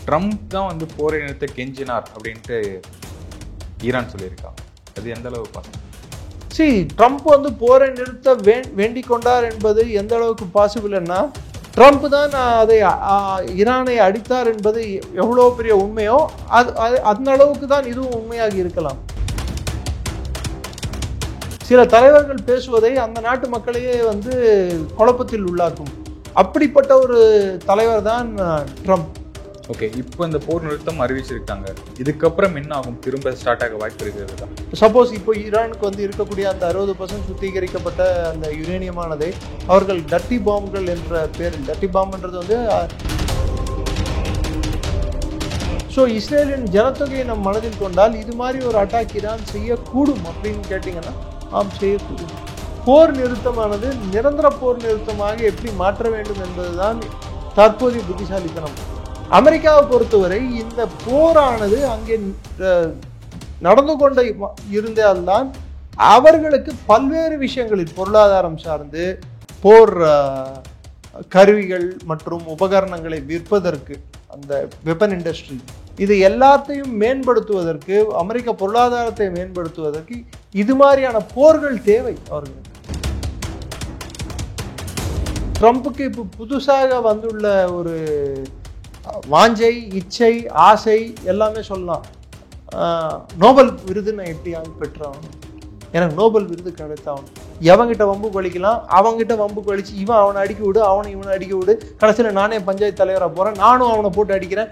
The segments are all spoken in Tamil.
ட்ரம்ப் தான் வந்து போரை நிறுத்த கெஞ்சினார் அப்படின்ட்டு ஈரான் சொல்லியிருக்காங்க. அது எந்த அளவு பாசிபிள்? ட்ரம்ப் வந்து போரை நிறுத்த வேண்டிக் கொண்டார் என்பது எந்த அளவுக்கு பாசிபிள்னா, ட்ரம்ப் தான் அதை ஈரானை அடித்தார் என்பது எவ்வளோ பெரிய உண்மையோ அந்த அளவுக்கு தான் இதுவும் உண்மையாக இருக்கலாம். சில தலைவர்கள் பேசுவதை அந்த நாட்டு மக்களையே வந்து குழப்பத்தில் உள்ளாக்கும். அப்படிப்பட்ட ஒரு தலைவர் தான் ட்ரம்ப். ஓகே, இப்போ இந்த போர் நிறுத்தம் அறிவிச்சிருக்காங்க. இதுக்கப்புறம் என்ன ஆகும்? திரும்ப ஸ்டார்ட் ஆக வாய்ப்பு இருக்கிறது தான். சப்போஸ் இப்போ ஈரானுக்கு வந்து இருக்கக்கூடிய அந்த 60% சுத்திகரிக்கப்பட்ட அந்த யுரேனியமானதை அவர்கள் டர்ட்டி பாம்புகள் என்ற பேரில், டர்ட்டி பாம்புன்றது வந்து இஸ்ரேலின் ஜனத்தொகையை நம் மனதில் கொண்டால் இது மாதிரி ஒரு அட்டாக் ஈரான் செய்யக்கூடும் அப்படின்னு கேட்டிங்கன்னா, ஆம், செய்யக்கூடும். போர் நிறுத்தமானது நிரந்தர போர் நிறுத்தமாக எப்படி மாற்ற வேண்டும் என்பதுதான் தற்போதைய புத்திசாலித்தனம். அமெரிக்காவை பொறுத்தவரை இந்த போரானது அங்கே நடந்து கொண்டு இருந்தால்தான் அவர்களுக்கு பல்வேறு விஷயங்களில் பொருளாதாரம் சார்ந்து போர் கருவிகள் மற்றும் உபகரணங்களை விற்பதற்கு, அந்த வெப்பன் இண்டஸ்ட்ரி, இது எல்லாத்தையும் மேம்படுத்துவதற்கு, அமெரிக்க பொருளாதாரத்தை மேம்படுத்துவதற்கு இது மாதிரியான போர்கள் தேவை அவர்களுக்கு. ட்ரம்புக்கு இப்போ புதுசாக வந்துள்ள ஒரு வாஞ்சை, இச்சை, ஆசை எல்லாமே சொல்லலாம். நோபல் விருது நான் எப்படியாவது பெற்றாகணும், எனக்கு நோபல் விருது கிடைத்தாகணும். எவங்கிட்ட வம்பு கழிக்கலாம், அவங்ககிட்ட வம்பு கழிச்சு இவன் அவனை அடிக்க விடு, இவனை அடிக்க விடு, கடைசியில் நானே பஞ்சாயத்து தலைவராக போகிறேன், நானும் அவனை போட்டு அடிக்கிறேன்,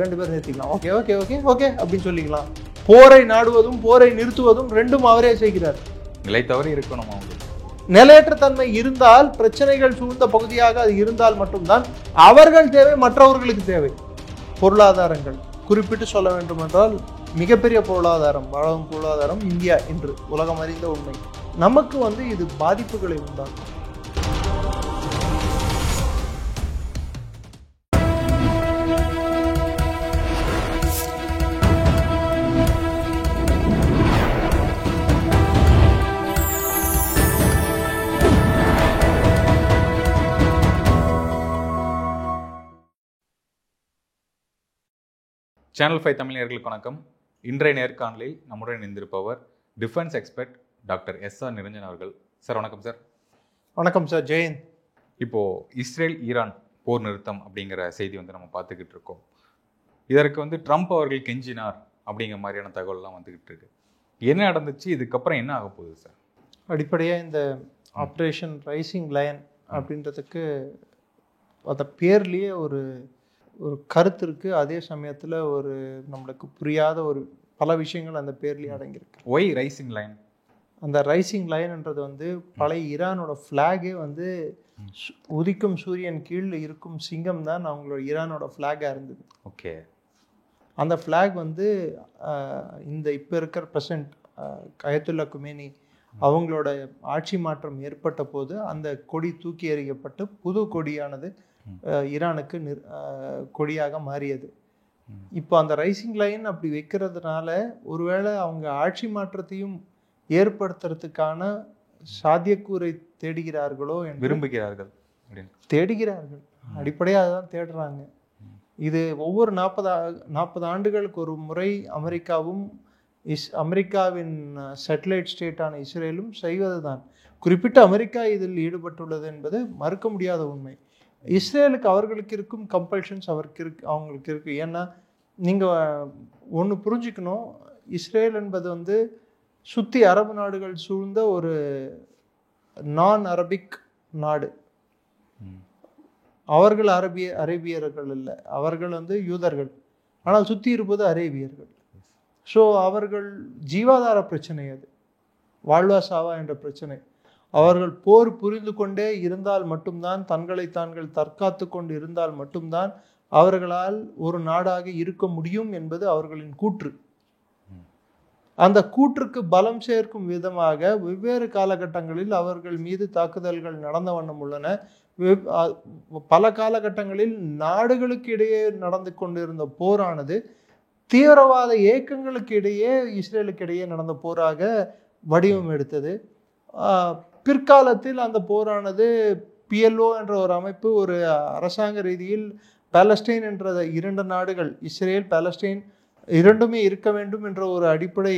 ரெண்டு பேரும் நிறுத்திக்கலாம், ஓகே ஓகே ஓகே ஓகே அப்படின்னு சொல்லிக்கலாம். போரை நாடுவதும் போரை நிறுத்துவதும் ரெண்டும் அவரே செய்கிறார். நிலை தவறி இருக்கணும். அவங்க நிலையற்ற தன்மை இருந்தால், பிரச்சனைகள் சூழ்ந்த பகுதியாக அது இருந்தால் மட்டும்தான் அவர்கள் தேவை, மற்றவர்களுக்கு தேவை. பொருளாதாரங்கள் குறிப்பிட்டு சொல்ல வேண்டும் என்றால் மிகப்பெரிய பொருளாதாரம், வளரும் பொருளாதாரம் இந்தியா என்று உலகம் அறிந்த உண்மை. நமக்கு வந்து இது பாதிப்புகளை உண்டாக்கும். சேனல் 5 தமிழ் நேயர்களுக்கு வணக்கம். இன்றைய நேர்காணலில் நம்முடன் இணைந்திருப்பவர் defence expert doctor S R. Niranjan அவர்கள். சார் வணக்கம் சார். வணக்கம் சார். ஜெயந்த். இப்போது இஸ்ரேல் ஈரான் போர் நிறுத்தம் அப்படிங்கிற செய்தி வந்து நம்ம பார்த்துக்கிட்டு இருக்கோம். இதற்கு வந்து ட்ரம்ப் அவர்கள் கெஞ்சினார் அப்படிங்கிற மாதிரியான தகவல்லாம் வந்துக்கிட்டு இருக்கு. என்ன நடந்துச்சு, இதுக்கப்புறம் என்ன ஆக போகுது சார்? அடிப்படையாக இந்த ஆப்ரேஷன் ரைசிங் லயன் அப்படின்றதுக்கு அந்த பேர்லேயே ஒரு கருத்து இருக்குது. அதே சமயத்தில் ஒரு நம்மளுக்கு புரியாத ஒரு பல விஷயங்கள் அந்த பேர்லேயே அடங்கியிருக்கு. Why rising line? அந்த ரைசிங் லைன்ன்றது வந்து பழைய ஈரானோட ஃப்ளாகே வந்து உதிக்கும் சூரியன் கீழ் இருக்கும் சிங்கம் தான் அவங்களோட ஈரானோட ஃப்ளாகாக இருந்தது. ஓகே. அந்த ஃப்ளாக் வந்து இந்த இப்போ இருக்கிற பிரசன்ட் அயத்துல்லா குமேனி அவங்களோட ஆட்சி மாற்றம் ஏற்பட்ட போது அந்த கொடி தூக்கி எறியப்பட்டு புது கொடியானது ஈரானுக்கு கொடியாக மாறியது. இப்போ அந்த ரைசிங் லைன் அப்படி வைக்கிறதுனால ஒருவேளை அவங்க ஆட்சி மாற்றத்தையும் ஏற்படுத்துறதுக்கான சாத்தியக்கூறை தேடுகிறார்களோ என்று தேடுகிறார்கள். அடிப்படையாக அதுதான் தேடுறாங்க. இது ஒவ்வொரு 40 ஆண்டுகளுக்கு ஒரு முறை அமெரிக்காவின் சேட்டலைட் ஸ்டேட்டான இஸ்ரேலும் செய்வது தான். குறிப்பிட்ட அமெரிக்கா இதில் ஈடுபட்டுள்ளது என்பது மறுக்க முடியாத உண்மை. இஸ்ரேலுக்கு அவர்களுக்கு இருக்கும் கம்பல்ஷன்ஸ் அவங்களுக்கு இருக்குது. ஏன்னா நீங்கள் ஒன்று புரிஞ்சுக்கணும், இஸ்ரேல் என்பது வந்து சுற்றி அரபு நாடுகள் சூழ்ந்த ஒரு நான் அரபிக் நாடு. அவர்கள் அரேபியர்கள் இல்லை, அவர்கள் வந்து யூதர்கள், ஆனால் சுற்றி இருப்பது அரேபியர்கள். ஸோ அவர்கள் ஜீவாதார பிரச்சனை, அது வாழ்வா சாவா என்ற பிரச்சனை. அவர்கள் போர் புரிந்து கொண்டே இருந்தால் மட்டும்தான், தங்களை தாங்கள் தற்காத்து கொண்டு இருந்தால் மட்டும்தான் அவர்களால் ஒரு நாடாக இருக்க முடியும் என்பது அவர்களின் கூற்று. அந்த கூற்றுக்கு பலம் சேர்க்கும் விதமாக வெவ்வேறு காலகட்டங்களில் அவர்கள் மீது தாக்குதல்கள் நடந்த வண்ணம் உள்ளன. பல காலகட்டங்களில் நாடுகளுக்கு இடையே நடந்து கொண்டிருந்த போரானது தீவிரவாத இயக்கங்களுக்கு இடையே, இஸ்ரேலுக்கு இடையே நடந்த போராக வடிவம் எடுத்தது. பிற்காலத்தில் அந்த போரானது PLO என்ற ஒரு அமைப்பு ஒரு அரசாங்க ரீதியில் பாலஸ்டைன் என்ற 2 நாடுகள், இஸ்ரேல் பாலஸ்டைன் இரண்டுமே இருக்க வேண்டும் என்ற ஒரு அடிப்படை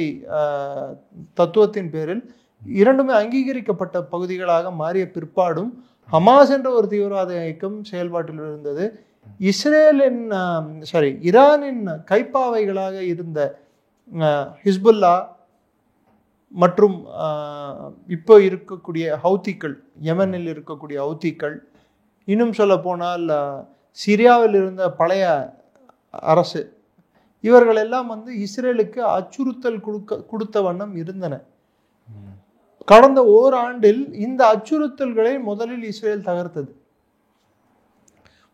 தத்துவத்தின் பேரில் இரண்டுமே அங்கீகரிக்கப்பட்ட பகுதிகளாக மாறிய பிற்பாடும் ஹமாஸ் என்ற ஒரு தீவிரவாத இயக்கம் செயல்பாட்டில் இருந்தது. ஈரானின் கைப்பாவைகளாக இருந்த ஹிஸ்புல்லா மற்றும் இப்போ இருக்கக்கூடிய ஹவுத்திகள், யமனில் இருக்கக்கூடிய ஹவுத்திகள், இன்னும் சொல்ல போனால் சிரியாவில் இருந்த பழைய அரசு, இவர்கள் எல்லாம் இஸ்ரேலுக்கு அச்சுறுத்தல் கொடுத்த வண்ணம் இருந்தன. கடந்த ஓராண்டில் இந்த அச்சுறுத்தல்களை முதலில் இஸ்ரேல் தகர்த்தது.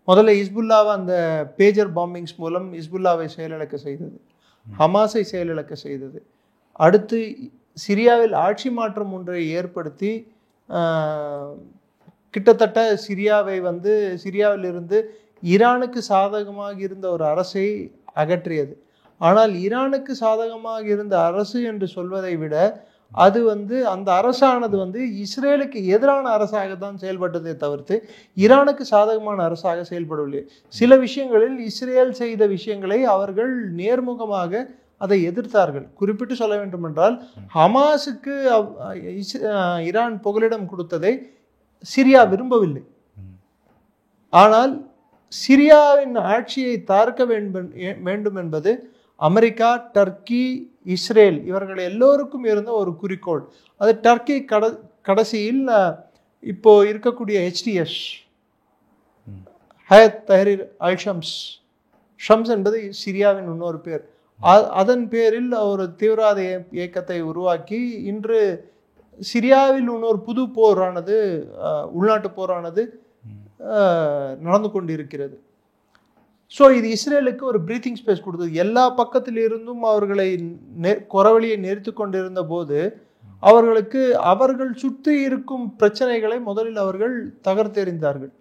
முதல்ல ஹிஸ்புல்லாவை அந்த பேஜர் பாம்பிங்ஸ் மூலம் ஹிஸ்புல்லாவை செயலிழக்க செய்தது, ஹமாஸை செயலிழக்க செய்தது. அடுத்து சிரியாவில் ஆட்சி மாற்றம் ஒன்றை ஏற்படுத்தி கிட்டத்தட்ட சிரியாவில் இருந்து ஈரானுக்கு சாதகமாக இருந்த ஒரு அரசை அகற்றியது. ஆனால் ஈரானுக்கு சாதகமாக இருந்த அரசு என்று சொல்வதை விட அது அந்த அரசானது இஸ்ரேலுக்கு எதிரான அரசாக தான் செயல்பட்டதை தவிர்த்து ஈரானுக்கு சாதகமான அரசாக செயல்படவில்லை. சில விஷயங்களில் இஸ்ரேல் செய்த விஷயங்களை அவர்கள் நேர்முகமாக அதை எதிர்த்தார்கள். குறிப்பிட்டு சொல்ல வேண்டும் என்றால், ஹமாஸுக்கு ஈரான் புகலிடம் கொடுத்ததை சிரியா விரும்பவில்லை. ஆனால் சிரியாவின் ஆட்சியை தார்க்க வேண்டும் என்பது அமெரிக்கா, டர்க்கி, இஸ்ரேல் இவர்கள் எல்லோருக்கும் இருந்த ஒரு குறிக்கோள். அது டர்க்கி கடைசியில் இப்போ இருக்கக்கூடிய HTS, ஹயத் தஹ்ரீர் அல் ஷம்ஸ் என்பது சிரியாவின் இன்னொரு பேர். அதன் பேரில் ஒரு தீவிரவாத இயக்கத்தை உருவாக்கி இன்று சிரியாவில் இன்னொரு புது போரானது, உள்நாட்டு போரானது நடந்து கொண்டிருக்கிறது. ஸோ இது இஸ்ரேலுக்கு ஒரு பிரீத்திங் ஸ்பேஸ் கொடுத்தது. எல்லா பக்கத்திலிருந்தும் அவர்களை குறவழியை நெறித்து கொண்டிருந்த போது அவர்கள் சுற்றி இருக்கும் பிரச்சனைகளை முதலில் அவர்கள் தகர்த்தெறிந்தார்கள்.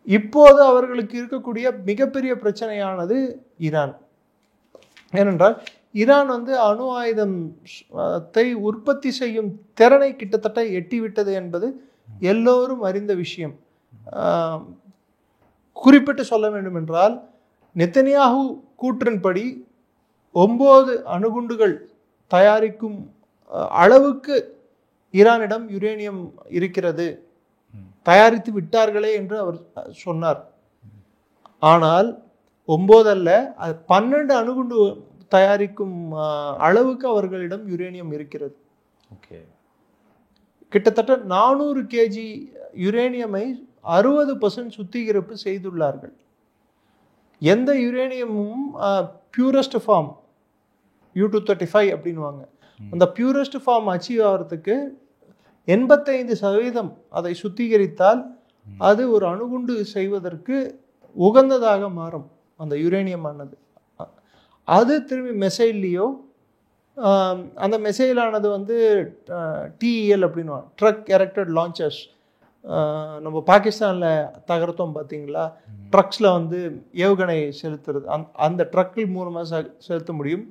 இப்போது அவர்களுக்கு இருக்கக்கூடிய மிகப்பெரிய பிரச்சனையானது ஈரான். ஏனென்றால் ஈரான் அணு ஆயுதத்தை உற்பத்தி செய்யும் திறனை கிட்டத்தட்ட எட்டிவிட்டது என்பது எல்லோரும் அறிந்த விஷயம். குறிப்பிட்டு சொல்ல வேண்டும் என்றால், நெத்தனியாஹு கூற்றின்படி 9 அணுகுண்டுகள் தயாரிக்கும் அளவுக்கு ஈரானிடம் யுரேனியம் இருக்கிறது, தயாரித்து விட்டார்களே என்று அவர் சொன்னார். ஆனால் 9 அல்ல, 12 அணுகுண்டு தயாரிக்கும் அளவுக்கு அவர்களிடம் யுரேனியம் இருக்கிறது. கிட்டத்தட்ட 400 kg யுரேனியமை 60% சுத்திகரிப்பு செய்துள்ளார்கள். எந்த யுரேனியமும் பியூரஸ்ட் ஃபார்ம் U-235 அப்படின்வாங்க. அந்த பியூரஸ்ட் ஃபார்ம் அச்சீவ் ஆகிறதுக்கு 85% அதை சுத்திகரித்தால் அது ஒரு அணுகுண்டு செய்வதற்கு உகந்ததாக மாறும். அந்த யுரேனியம் ஆனது அது திரும்பி மெசைல்லையோ, அந்த மெசைலானது TEL அப்படின்னு ட்ரக் எரெக்டட் லான்ச்சர்ஸ், நம்ம பாகிஸ்தானில் தகர்த்தோம் பார்த்தீங்களா, ட்ரக்ஸில் ஏவுகணை செலுத்துறது, அந்த ட்ரக்கில் மூலமாக செலுத்த முடியும்.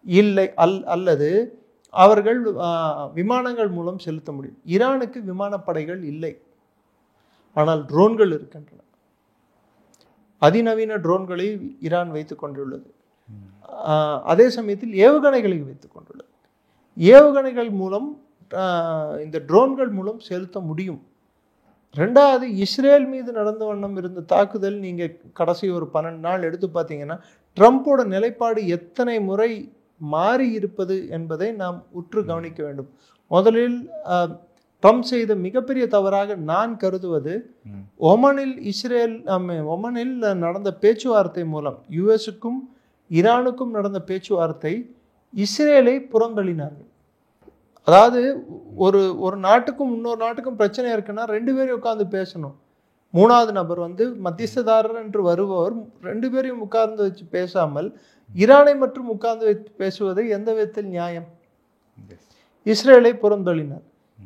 இல்லை அல்லது அவர்கள் விமானங்கள் மூலம் செலுத்த முடியும். ஈரானுக்கு விமானப்படைகள் இல்லை, ஆனால் ட்ரோன்கள் இருக்கின்றன. அதிநவீன ட்ரோன்களை ஈரான் வைத்துக் கொண்டுள்ளது. அதே சமயத்தில் ஏவுகணைகளை வைத்துக் கொண்டுள்ளது. ஏவுகணைகள் மூலம் இந்த ட்ரோன்கள் மூலம் செலுத்த முடியும். ரெண்டாவது, இஸ்ரேல் மீது நடந்த வண்ணம் இருந்த தாக்குதல் நீங்கள் கடைசி ஒரு 12 நாள் எடுத்து பார்த்தீங்கன்னா ட்ரம்ப்போட நிலைப்பாடு எத்தனை முறை மாறி இருப்பது என்பதை நாம் உற்று கவனிக்க வேண்டும். முதலில் ட்ரம்ப் செய்த மிகப்பெரிய தவறாக நான் கருதுவது, ஒமனில் நடந்த பேச்சுவார்த்தை மூலம் யுஎஸுக்கும் ஈரானுக்கும் நடந்த பேச்சுவார்த்தை இஸ்ரேலை புறந்தள்ளினார்கள். அதாவது ஒரு நாட்டுக்கும் இன்னொரு நாட்டுக்கும் பிரச்சனை இருக்குன்னா 2 பேரையும் உட்கார்ந்து பேசணும். 3வது நபர் மத்தியஸ்ததாரர் என்று வருபவர் 2 பேரையும் உட்கார்ந்து வச்சு பேசாமல் ஈரானை மற்றும் உட்கார்ந்து வைத்து பேசுவது எந்த விதத்தில் நியாயம்? இஸ்ரேலை புறந்தள்ளினார்.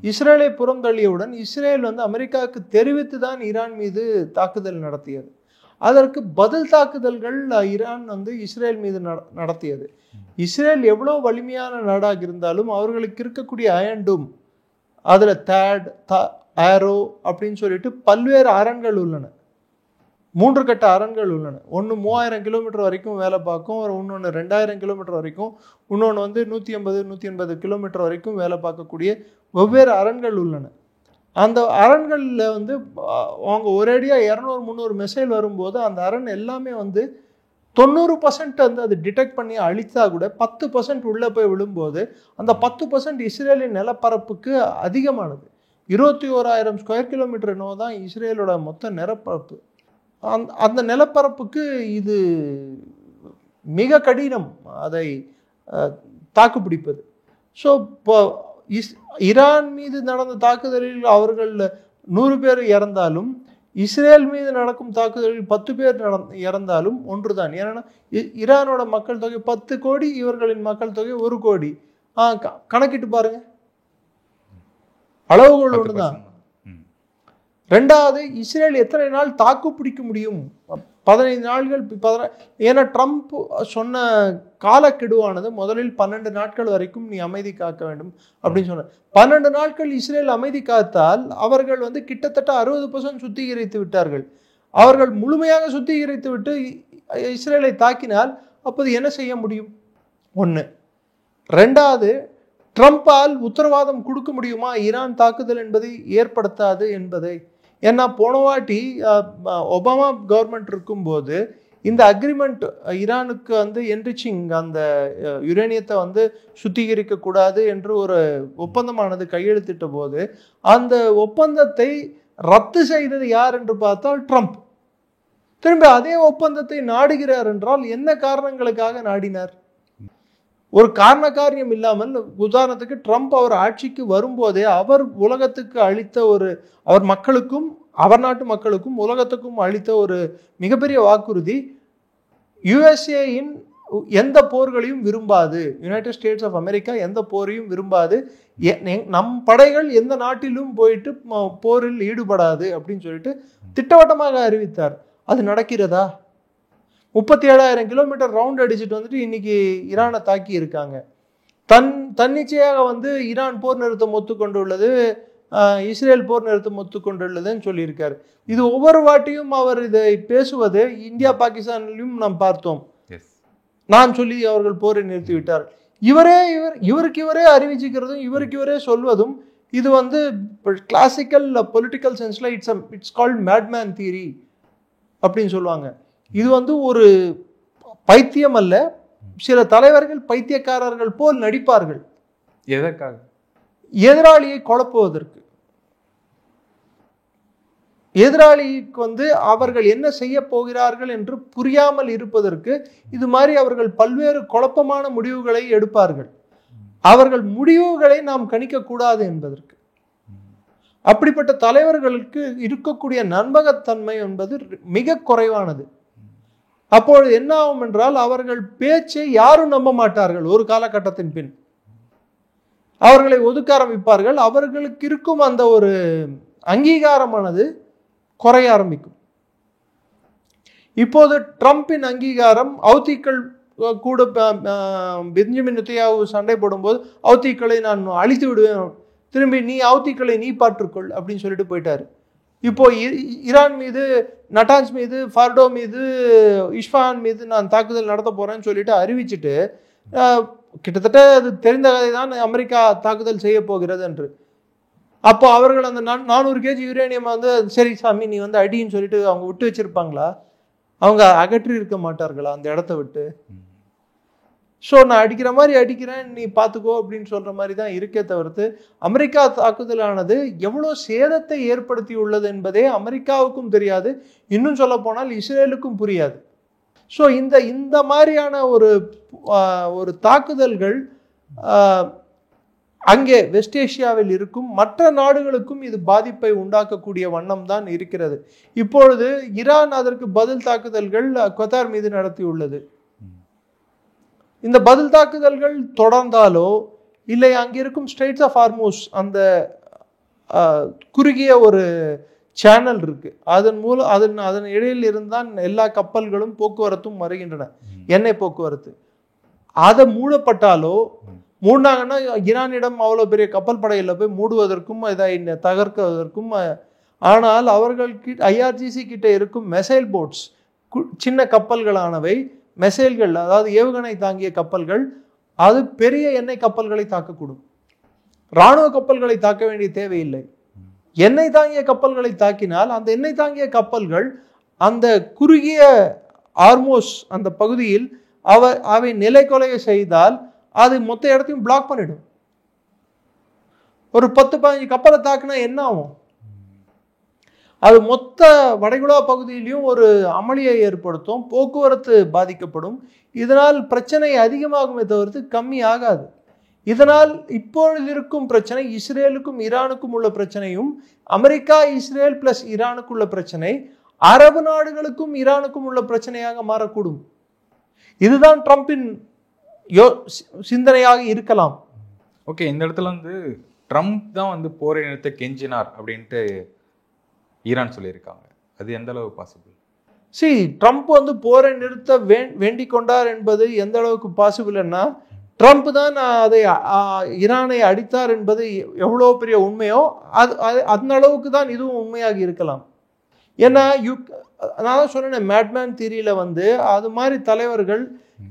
இஸ்ரேலை புறந்தள்ளியவுடன் இஸ்ரேல் அமெரிக்காவுக்கு தெரிவித்து தான் ஈரான் மீது தாக்குதல் நடத்தியது. அதற்கு பதில் தாக்குதல்கள் ஈரான் இஸ்ரேல் மீது நடத்தியது. இஸ்ரேல் எவ்வளோ வலிமையான நாடாக இருந்தாலும் அவர்களுக்கு இருக்கக்கூடிய அயன் டூம், அதில் தேட், ஆரோ அப்படின்னு சொல்லிட்டு பல்வேறு அரண்கள் உள்ளன. 3 கட்ட அரண்கள் உள்ளன. ஒன்று 3000 கிலோமீட்டர் வரைக்கும் வேலை பார்க்கும், இன்னொன்று 2000 கிலோமீட்டர் வரைக்கும், இன்னொன்று வந்து 150-180 கிலோமீட்டர் வரைக்கும் வேலை பார்க்கக்கூடிய வெவ்வேறு அரண்கள் உள்ளன. அந்த அரண்களில் வந்து அவங்க ஒரேடியாக 200-300 மிசைல் வரும்போது அந்த அரண் எல்லாமே வந்து 90% வந்து அது டிடெக்ட் பண்ணி அழித்தா கூட 10% உள்ளே போய் விழும்போது அந்த 10% இஸ்ரேலின் நிலப்பரப்புக்கு அதிகமானது. 21,000 ஸ்கொயர் கிலோமீட்டர் என்னவோ தான் இஸ்ரேலோட மொத்த நிலப்பரப்பு. அந்த நிலப்பரப்புக்கு இது மிக கடினம் அதை தாக்குப்பிடிப்பது. ஸோ இப்போ ஈரான் மீது நடந்த தாக்குதலில் அவர்கள் 100 பேர் இறந்தாலும் இஸ்ரேல் மீது நடக்கும் தாக்குதலில் 10 பேர் இறந்தாலும் ஒன்று தான். ஏன்னா ஈரானோட மக்கள் தொகை 10 கோடி, இவர்களின் மக்கள் தொகை 1 கோடி. கணக்கிட்டு பாருங்க, அளவுகோல் ஒன்று தான். ரெண்டாவது, இஸ்ரேல் எத்தனை நாள் தாக்கு பிடிக்க முடியும்? 15 நாட்கள். ஏன்னா ட்ரம்ப் சொன்ன காலக்கெடுவானது முதலில் 12 நாட்கள் வரைக்கும் நீ அமைதி காக்க வேண்டும் அப்படின்னு சொன்ன. 12 நாட்கள் இஸ்ரேல் அமைதி காத்தால் அவர்கள் வந்து கிட்டத்தட்ட 60% சுத்திகரித்து விட்டார்கள். அவர்கள் முழுமையாக சுத்திகரித்து விட்டு இஸ்ரேலை தாக்கினால் அப்போது என்ன செய்ய முடியும்? ஒன்று. ரெண்டாவது, ட்ரம்பால் உத்தரவாதம் கொடுக்க முடியுமா ஈரான் தாக்குதல் என்பதை ஏற்படுத்தாது என்பதை? ஏன்னா போன வாட்டி ஒபாமா கவர்மெண்ட் இருக்கும்போது இந்த அக்ரிமெண்ட் ஈரானுக்கு வந்து என்ரிச்சிங் அந்த யுரேனியத்தை வந்து சுத்திகரிக்க கூடாது என்று ஒரு ஒப்பந்தமானது கையெழுத்திட்ட போது அந்த ஒப்பந்தத்தை ரத்து செய்தது யார் என்று பார்த்தால் ட்ரம்ப். திரும்ப அதே ஒப்பந்தத்தை நாடுகிறார் என்றால் என்ன காரணங்களுக்காக நாடினார்? ஒரு காரண காரியம் இல்லாமல். உதாரணத்துக்கு ட்ரம்ப் அவர் ஆட்சிக்கு வரும்போதே அவர் உலகத்துக்கு அளித்த ஒரு, அவர் மக்களுக்கும் அவர் நாட்டு மக்களுக்கும் உலகத்துக்கும் அளித்த ஒரு மிகப்பெரிய வாக்குறுதி, யுஎஸ்ஏயின் எந்த போர்களையும் விரும்பாது, யுனைடெட் ஸ்டேட்ஸ் ஆஃப் அமெரிக்கா எந்த போரையும் விரும்பாது, நம் படைகள் எந்த நாட்டிலும் போயிட்டு போரில் ஈடுபடாது அப்படின்னு சொல்லிட்டு திட்டவட்டமாக அறிவித்தார். அது நடக்கிறதா? 37,000 கிலோமீட்டர் ரவுண்ட் அடிச்சுட்டு வந்துட்டு இன்னைக்கு ஈரானை தாக்கி இருக்காங்க. தன்னிச்சையாக வந்து ஈரான் போர் நிறுத்தம் ஒத்துக்கொண்டுள்ளது, இஸ்ரேல் போர் நிறுத்தம் ஒத்துக்கொண்டுள்ளதுன்னு சொல்லியிருக்காரு. இது ஒவ்வொரு வாட்டியும் அவர் இதை பேசுவது இந்தியா பாகிஸ்தானிலும் நாம் பார்த்தோம். நான் சொல்லி அவர்கள் போரை நிறுத்திவிட்டார். இவருக்கு இவரே அறிவிச்சுக்கிறதும் இவருக்கு இவரே சொல்வதும் இது வந்து கிளாசிக்கல் பொலிட்டிக்கல் சென்ஸ்ல இட்ஸ் கால்ட் மேட்மேன் தியரி அப்படின்னு சொல்லுவாங்க. இது வந்து ஒரு பைத்தியம் அல்ல. சில தலைவர்கள் பைத்தியக்காரர்கள் போல் நடிப்பார்கள். எதற்காக? எதிராளியை குழப்புவதற்கு. எதிராளிக்கு வந்து அவர்கள் என்ன செய்ய போகிறார்கள் என்று புரியாமல் இருப்பதற்கு இது மாதிரி அவர்கள் பல்வேறு குழப்பமான முடிவுகளை எடுப்பார்கள். அவர்கள் முடிவுகளை நாம் கணிக்க கூடாது என்பதற்கு. அப்படிப்பட்ட தலைவர்களுக்கு இருக்கக்கூடிய நம்பகத்தன்மை என்பது மிக குறைவானது. அப்பொழுது என்ன ஆகும் என்றால் அவர்கள் பேச்சை யாரும் நம்ப மாட்டார்கள். ஒரு காலகட்டத்தின் பின் அவர்களை ஒதுக்க ஆரம்பிப்பார்கள். அவர்களுக்கு இருக்கும் அந்த ஒரு அங்கீகாரமானது குறைய ஆரம்பிக்கும். இப்போது ட்ரம்பின் அங்கீகாரம், ஹவுதிகள் கூட பெஞ்சமின் நெதன்யாஹூ சண்டை போடும்போது ஹவுதிகளை நான் அழித்து விடுவேன், திரும்பி நீ ஹவுதிகளை நீ பாற்றுக்கொள் அப்படின்னு சொல்லிட்டு போயிட்டாரு. இப்போ ஈரான் மீது, நட்டான்ஸ் மீது, ஃபார்டோ மீது, இஸ்ஃபான் மீது நான் தாக்குதல் நடத்த போறேன்னு சொல்லிட்டு அறிவிச்சுட்டு, கிட்டத்தட்ட அது தெரிந்த கதை தான் அமெரிக்கா தாக்குதல் செய்ய போகிறது என்று. அப்போ அவர்கள் அந்த 400 kg யுரேனியம் வந்து சரி சாமி நீ வந்து அடின்னு சொல்லிட்டு அவங்க விட்டு வச்சிருப்பாங்களா? அவங்க அகற்றி இருக்க மாட்டார்களா அந்த இடத்த விட்டு? ஸோ நான் அடிக்கிற மாதிரி அடிக்கிறேன், நீ பார்த்துக்கோ அப்படின்னு சொல்ற மாதிரி தான் இருக்கே தவிர்த்து, அமெரிக்கா தாக்குதலானது எவ்வளோ சேதத்தை ஏற்படுத்தி உள்ளது என்பதே அமெரிக்காவுக்கும் தெரியாது, இன்னும் சொல்ல போனால் இஸ்ரேலுக்கும் புரியாது. ஸோ இந்த மாதிரியான ஒரு தாக்குதல்கள் அங்கே வெஸ்ட் ஏஷியாவில் இருக்கும் மற்ற நாடுகளுக்கும் இது பாதிப்பை உண்டாக்கக்கூடிய வண்ணம் தான் இருக்கிறது. இப்பொழுது ஈரான் அதற்கு பதில் தாக்குதல்கள் கத்தார் மீது நடத்தியுள்ளது. இந்த பதில் தாக்குதல்கள் தொடர்ந்தாலோ இல்லை அங்கிருக்கும் ஸ்ட்ரெய்ட்ஸ் ஆஃப் ஹார்மூஸ் அந்த குறுகிய ஒரு சேனல் இருக்கு, அதன் மூலம் அதன் இடையில் இருந்தால் எல்லா கப்பல்களும் போக்குவரத்தும் வருகின்றன, எண்ணெய் போக்குவரத்து. அதை மூடப்பட்டாலோ, மூடினாங்கன்னா ஈரானிடம் அவ்வளோ பெரிய கப்பல் படையில் போய் மூடுவதற்கும் இதை தகர்க்குவதற்கும் ஆனால் அவர்கள் IRGC கிட்ட இருக்கும் மெசைல் போட்ஸ், சின்ன கப்பல்களானவை, மெசைல்கள் அதாவது ஏவுகணை தாங்கிய கப்பல்கள், அது பெரிய எண்ணெய் கப்பல்களை தாக்கக்கூடும். இராணுவ கப்பல்களை தாக்க வேண்டிய தேவையில்லை. எண்ணெய் தாங்கிய கப்பல்களை தாக்கினால் அந்த எண்ணெய் தாங்கிய கப்பல்கள் அந்த குறுகிய ஆர்மோஸ் அந்த பகுதியில் அவை நிலை கொலைய செய்தால் அது மொத்த இடத்தையும் பிளாக் பண்ணிடும். ஒரு 10-15 கப்பலை தாக்குனா என்ன ஆகும்? அது மொத்த வளைகுடா பகுதியிலையும் ஒரு அமளியை ஏற்படுத்தும், போக்குவரத்து பாதிக்கப்படும். இதனால் பிரச்சனை அதிகமாகுமே தவிர்த்து கம்மி ஆகாது. இதனால் இப்பொழுது இருக்கும் பிரச்சனை இஸ்ரேலுக்கும் ஈரானுக்கும் உள்ள பிரச்சனையும், அமெரிக்கா இஸ்ரேல் பிளஸ் ஈரானுக்குள்ள பிரச்சனை அரபு நாடுகளுக்கும் ஈரானுக்கும் உள்ள பிரச்சனையாக மாறக்கூடும். இதுதான் ட்ரம்பின் சிந்தனையாக இருக்கலாம். ஓகே, இந்த இடத்துல வந்து ட்ரம்ப் தான் வந்து போரை நிறுத்த கெஞ்சினார் அப்படின்ட்டு ஈரான் சொல்லியிருக்காங்க. அது எந்த அளவு பாசிபிள்? ட்ரம்ப் வந்து போரை நிறுத்த வேண்டிக் கொண்டார் என்பது எந்த அளவுக்கு பாசிபிள்னா, ட்ரம்ப் தான் அதை ஈரானை அடித்தார் என்பது எவ்வளோ பெரிய உண்மையோ அந்த அளவுக்கு தான் இதுவும் உண்மையாக இருக்கலாம். ஏன்னா நான் சொன்னேன், மேட்மேன் தியரியில வந்து அது மாதிரி தலைவர்கள்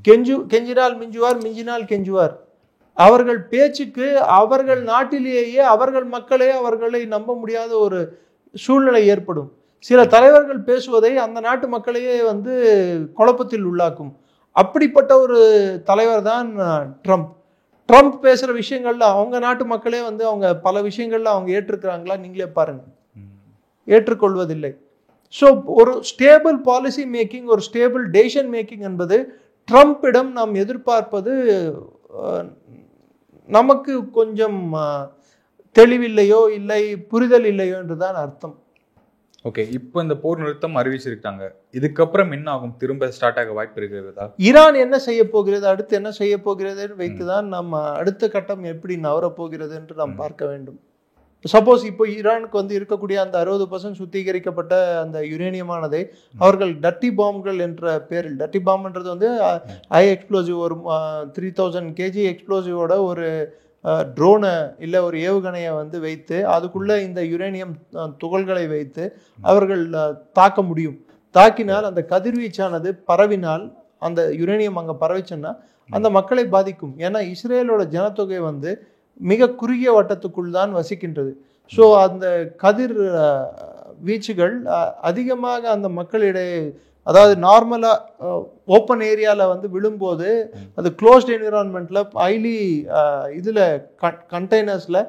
கெஞ்சினால் மிஞ்சுவார், மிஞ்சினால் கெஞ்சுவார். அவர்கள் பேச்சுக்கு அவர்கள் நாட்டிலேயே அவர்கள் மக்களே அவர்களை நம்ப முடியாத ஒரு சூழ்நிலை ஏற்படும். சில தலைவர்கள் பேசுவதை அந்த நாட்டு மக்களையே வந்து குழப்பத்தில் உள்ளாக்கும். அப்படிப்பட்ட ஒரு தலைவர் தான் ட்ரம்ப். ட்ரம்ப் பேசுற விஷயங்கள்ல அவங்க நாட்டு மக்களே வந்து அவங்க பல விஷயங்கள்ல அவங்க ஏற்றுக்கிறாங்களா நீங்களே பாருங்க, ஏற்றுக்கொள்வதில்லை. ஸோ ஒரு ஸ்டேபிள் பாலிசி மேக்கிங், ஒரு ஸ்டேபிள் டெசிஷன் மேக்கிங் என்பது ட்ரம்பிடம் நாம் எதிர்பார்ப்பது நமக்கு கொஞ்சம் தெளிவில்லையோ இல்லை புரிதல் இல்லையோ என்றுதான் அர்த்தம். ஓகே, இப்போ இந்த போர் நிறுத்தம் அறிவிச்சிருக்காங்க. இதுக்கப்புறம் என்ன ஆகும்? திரும்ப ஸ்டார்ட் ஆக வாய்ப்பு இருக்கிறதா? ஈரான் என்ன செய்ய போகிறது, அடுத்து என்ன செய்ய போகிறது வைத்துதான் நம்ம அடுத்த கட்டம் எப்படி நவரப்போகிறது என்று நாம் பார்க்க வேண்டும். சப்போஸ் இப்போ ஈரானுக்கு வந்து இருக்கக்கூடிய அந்த 60% சுத்திகரிக்கப்பட்ட அந்த யுரேனியமானதை அவர்கள் டர்ட்டி பாம்புகள் என்ற பேரில், டர்ட்டி பாம்புன்றது வந்து ஹை எக்ஸ்ப்ளோசிவ், ஒரு 3000 kg எக்ஸ்ப்ளோசிவோட ஒரு ட்ரோனை இல்லை ஒரு ஏவுகணையை வந்து வைத்து அதுக்குள்ள இந்த யுரேனியம் துகள்களை வைத்து அவர்கள் தாக்க முடியும். தாக்கினால் அந்த கதிர்வீச்சானது பரவினால், அந்த யுரேனியம் அங்கே பரவிச்சுன்னா அந்த மக்களை பாதிக்கும். ஏன்னா இஸ்ரேலோட ஜனத்தொகை வந்து மிக குறுகிய வட்டத்துக்குள் தான் வசிக்கின்றது. ஸோ அந்த கதிர் வீச்சுகள் அதிகமாக அந்த மக்களிடையே, அதாவது நார்மலாக ஓப்பன் ஏரியாவில் வந்து விழும்போது அது க்ளோஸ்ட் என்விரான்மெண்ட்டில் ஹைலி இதில் கண்டெய்னர்ஸில்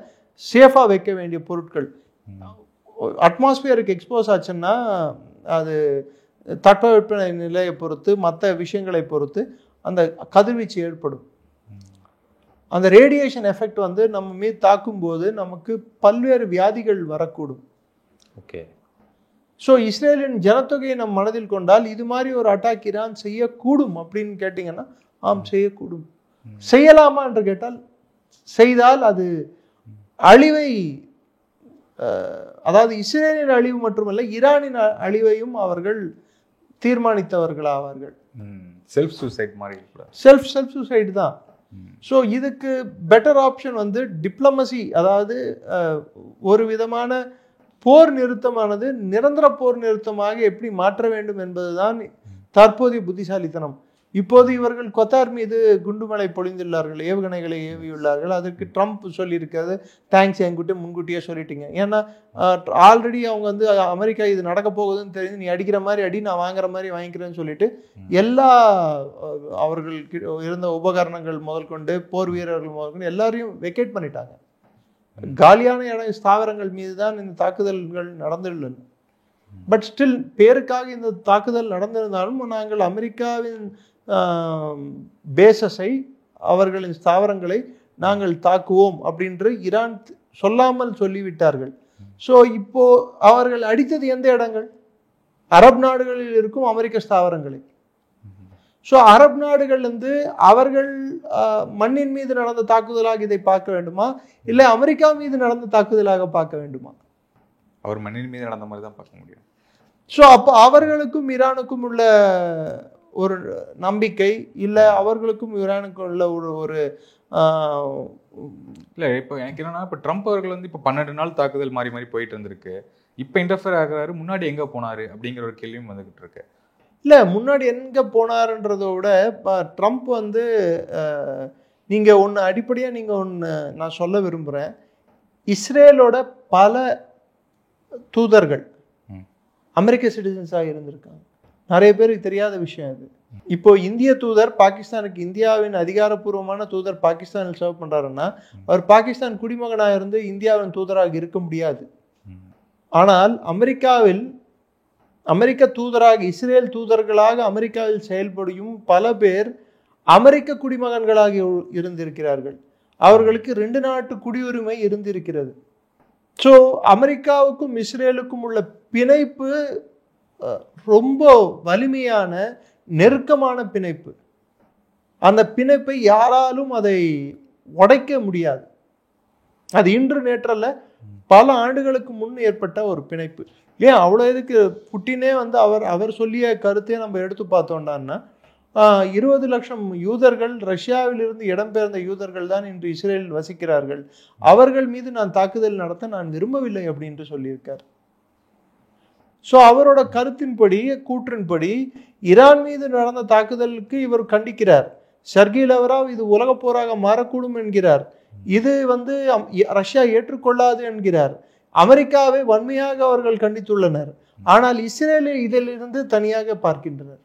சேஃபாக வைக்க வேண்டிய பொருட்கள் அட்மாஸ்பியருக்கு எக்ஸ்போஸ் ஆச்சுன்னா அது தட்பவெப்ப நிலையை பொறுத்து மற்ற விஷயங்களை பொறுத்து அந்த கதிர்வீச்சு ஏற்படும். அந்த ரேடியேஷன் எஃபெக்ட் வந்து நம்ம மீது தாக்கும்போது நமக்கு பல்வேறு வியாதிகள் வரக்கூடும். ஓகே, ஸோ இஸ்ரேலின் ஜனத்தொகையை நம் மனதில் கொண்டால் இது மாதிரி ஒரு அட்டாக் ஈரான் செய்யக்கூடும் அப்படின்னு கேட்டிங்கன்னா, ஆம் செய்யக்கூடும். செய்யலாமா என்று கேட்டால், செய்தால் அது அழிவை, அதாவது இஸ்ரேலின் அழிவு மட்டுமல்ல ஈரானின் அழிவையும் அவர்கள் தீர்மானித்தவர்களாவார்கள். செல்ஃப் சூசைட் மாதிரி செல்ஃப் சூசைட் தான். ஸோ இதுக்கு பெட்டர் ஆப்ஷன் வந்து டிப்ளமசி, அதாவது ஒரு விதமான போர் நிறுத்தமானது நிரந்தர போர் நிறுத்தமாக எப்படி மாற்ற வேண்டும் என்பதுதான் தற்போதைய புத்திசாலித்தனம். இப்போது இவர்கள் கத்தார் மீது குண்டுமலை பொழிந்துள்ளார்கள், ஏவுகணைகளை ஏவியுள்ளார்கள். அதற்கு ட்ரம்ப் சொல்லியிருக்கிறது, தேங்க்ஸ், என்கிட்ட முன்கூட்டியே சொல்லிட்டீங்க. ஏன்னா ஆல்ரெடி அவங்க வந்து அமெரிக்கா இது நடக்க போகுதுன்னு தெரிஞ்சு நீ அடிக்கிற மாதிரி அடி, நான் வாங்குற மாதிரி வாங்கிக்கிறேன்னு சொல்லிட்டு எல்லா அவர்கள் இருந்த உபகரணங்கள் முதல் கொண்டு போர் வீரர்கள் முதல் கொண்டு எல்லாரையும் வெக்கேட் பண்ணிட்டாங்க. காலியான ஸ்தாவரங்கள் மீது தான் இந்த தாக்குதல்கள் நடந்துள்ளன. பட் ஸ்டில் பேருக்காக இந்த தாக்குதல் நடந்திருந்தாலும் நாங்கள் அமெரிக்காவின் பேசஸை, அவர்களின் ஸ்தாவரங்களை நாங்கள் தாக்குவோம் அப்படின்று ஈரான் சொல்லாமல் சொல்லிவிட்டார்கள். ஸோ இப்போ அவர்கள் அடித்தது எந்த இடங்கள்? அரபு நாடுகளில் இருக்கும் அமெரிக்க ஸ்தாவரங்களை. ஸோ அரபு நாடுகள் வந்து அவர்கள் மண்ணின் மீது நடந்த தாக்குதலாக இதை பார்க்க வேண்டுமா, இல்லை அமெரிக்கா மீது நடந்த தாக்குதலாக பார்க்க வேண்டுமா? அவர் மண்ணின் மீது நடந்த மாதிரி தான் பார்க்க முடியும். ஸோ அப்போ அவர்களுக்கும் ஈரானுக்கும் உள்ள ஒரு நம்பிக்கை இல்லை, அவர்களுக்கும் ஈரானுக்கும் உள்ள ஒரு இல்லை. இப்போ எனக்கு என்னன்னா, இப்போ ட்ரம்ப் அவர்கள் வந்து இப்போ 12 நாள் தாக்குதல் மாறி மாறி போயிட்டு இருந்திருக்கு. இப்போ இன்டர்ஃபியர் ஆகிறாரு, முன்னாடி எங்கே போனார் அப்படிங்கிற ஒரு கேள்வியும் வந்துக்கிட்டு இருக்கு. இல்லை, முன்னாடி எங்கே போனாருன்றதை விட ட்ரம்ப் வந்து நீங்கள் ஒன்று அடிப்படையாக நீங்கள் ஒன்று நான் சொல்ல விரும்புகிறேன். இஸ்ரேலோட பல தூதர்கள் அமெரிக்க சிட்டிசன்ஸாக இருந்திருக்காங்க. நிறைய பேருக்கு தெரியாத விஷயம் அது. இப்போ இந்திய தூதர் பாகிஸ்தானுக்கு, இந்தியாவின் அதிகாரப்பூர்வமான தூதர் பாகிஸ்தானில் சர்வ் பண்ணுறாருன்னா அவர் பாகிஸ்தான் குடிமகனாக இருந்து இந்தியாவின் தூதராக இருக்க முடியாது. ஆனால் அமெரிக்காவில் அமெரிக்க தூதராக, இஸ்ரேல் தூதர்களாக அமெரிக்காவில் செயல்படும் பல பேர் அமெரிக்க குடிமகன்களாக இருந்திருக்கிறார்கள். அவர்களுக்கு 2 நாட்டு குடியுரிமை இருந்திருக்கிறது. ஸோ அமெரிக்காவுக்கும் இஸ்ரேலுக்கும் உள்ள பிணைப்பு ரொம்ப வலிமையான நெருக்கமான பிணைப்பு. அந்த பிணைப்பை யாராலும் அதை உடைக்க முடியாது. அது இன்று நேற்றல்ல, பல ஆண்டுகளுக்கு முன் ஏற்பட்ட ஒரு பிணைப்பு. ஏன் அவ்வளோ இதுக்கு புட்டினே வந்து அவர் சொல்லிய கருத்தை நம்ம எடுத்து பார்த்தோம்னா 20 லட்சம் யூதர்கள், ரஷ்யாவிலிருந்து இடம்பெயர்ந்த யூதர்கள் தான் இன்று இஸ்ரேலில் வசிக்கிறார்கள். அவர்கள் மீது நான் தாக்குதல் நடத்த நான் விரும்பவில்லை அப்படின்ட்டு சொல்லியிருக்கார். ஸோ அவரோட கருத்தின்படி, கூற்றின்படி ஈரான் மீது நடந்த தாக்குதலுக்கு இவர் கண்டிக்கிறார். சர்கி லவ்ரோவ் இது உலக போராக மாறக்கூடும் என்கிறார். இது வந்து ரஷ்யா ஏற்றுக்கொள்ளாது என்கிறார். அமெரிக்காவை வன்மையாக அவர்கள் கண்டித்துள்ளனர். ஆனால் இஸ்ரேலை இதிலிருந்து தனியாக பார்க்கின்றனர்.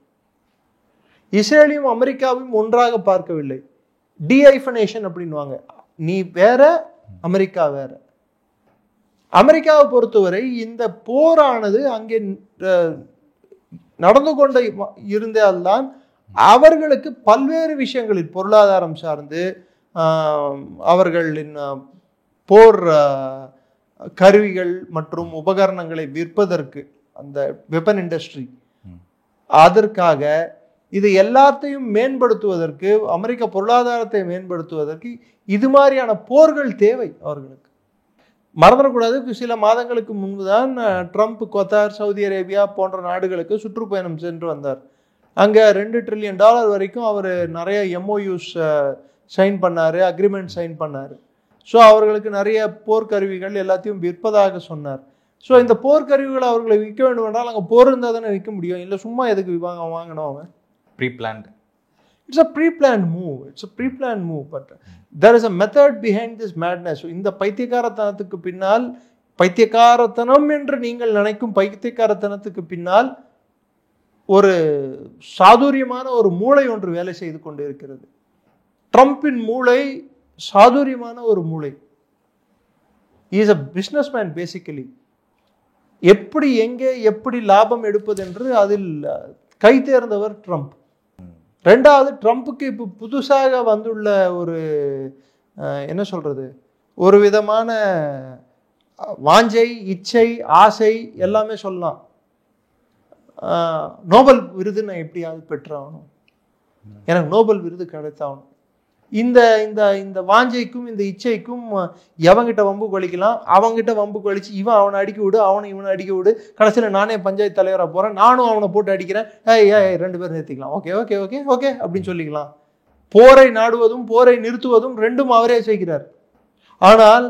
இஸ்ரேலையும் அமெரிக்காவையும் ஒன்றாக பார்க்கவில்லை. டிஐஃபனேஷன் அப்படின்வாங்க. நீ வேற, அமெரிக்கா வேற. அமெரிக்காவை பொறுத்தவரை இந்த போரானது அங்கே நடந்து கொண்டு இருந்தால்தான் அவர்களுக்கு பல்வேறு விஷயங்களில் பொருளாதாரம் சார்ந்து அவர்களின் போர் கருவிகள் மற்றும் உபகரணங்களை விற்பதற்கு, அந்த வெப்பன் இண்டஸ்ட்ரி, அதற்காக இது எல்லாத்தையும் மேம்படுத்துவதற்கு, அமெரிக்க பொருளாதாரத்தை மேம்படுத்துவதற்கு இது மாதிரியான போர்கள் தேவை அவர்களுக்கு. மறந்துடக்கூடாது, சில மாதங்களுக்கு முன்புதான் ட்ரம்ப் கத்தார், சவுதி அரேபியா போன்ற நாடுகளுக்கு சுற்றுப்பயணம் சென்று வந்தார். அங்கே $2 trillion வரைக்கும் அவர் நிறைய எம்ஓயூஸ் சைன் பண்ணார், அக்ரிமெண்ட் சைன் பண்ணார். ஸோ அவர்களுக்கு நிறைய போர்க்கருவிகள் எல்லாத்தையும் விற்பதாக சொன்னார். ஸோ இந்த போர்க்கருவிகளை அவர்களை விற்க வேண்டும் என்றால் அங்கே போர் இருந்தால் தானே விற்க முடியும். இல்லை சும்மா எதுக்கு வாங்கணும் அவன்? Pre-plant. It's a pre-planned move. It's a pre-planned move. But there is a method behind this madness. இந்த பைத்தியக்காரத்தனத்துக்கு பின்னால், பைத்தியக்காரத்தனம் என்று நீங்கள் நினைக்கும் பைத்தியக்காரத்தனத்துக்கு பின்னால் ஒரு சாதுரியமான ஒரு மூளை ஒன்று வேலை செய்து கொண்டு இருக்கிறது. ட்ரம்பின் மூளை சாதுரியமான ஒரு மூளை. He is a businessman basically. எப்படி எங்கே எப்படி லாபம் எடுப்பது என்று அதில் கை தேர்ந்தவர் ட்ரம்ப். ரெண்டாவது, ட்ரம்ப்புக்கு இப்போ புதுசாக வந்துள்ள ஒரு என்ன சொல்றது, ஒரு விதமான வாஞ்சை, இச்சை, ஆசை எல்லாமே சொல்லலாம். நோபல் விருது நான் எப்படியாவது பெற்றாகணும், எனக்கு நோபல் விருது கிடைத்தாகணும். இந்த இந்த இந்த வாஞ்சைக்கும் இந்த இச்சைக்கும் எவங்கிட்ட வம்பு கொலிக்கலாம், அவங்ககிட்ட வம்பு கொலிச்சு இவன் அவனை அடிக்க விடு, அவனை இவனை அடிக்க விடு, கடைசியில் நானே பஞ்சாயத்து தலைவராக போகிறேன், நானும் அவனை போட்டு அடிக்கிறேன், ஏய் 2 பேரும் நிறுத்திக்கலாம், ஓகே ஓகே ஓகே ஓகே அப்படின்னு சொல்லிக்கலாம். போரை நாடுவதும் போரை நிறுத்துவதும் ரெண்டும் அவரே செய்கிறார். ஆனால்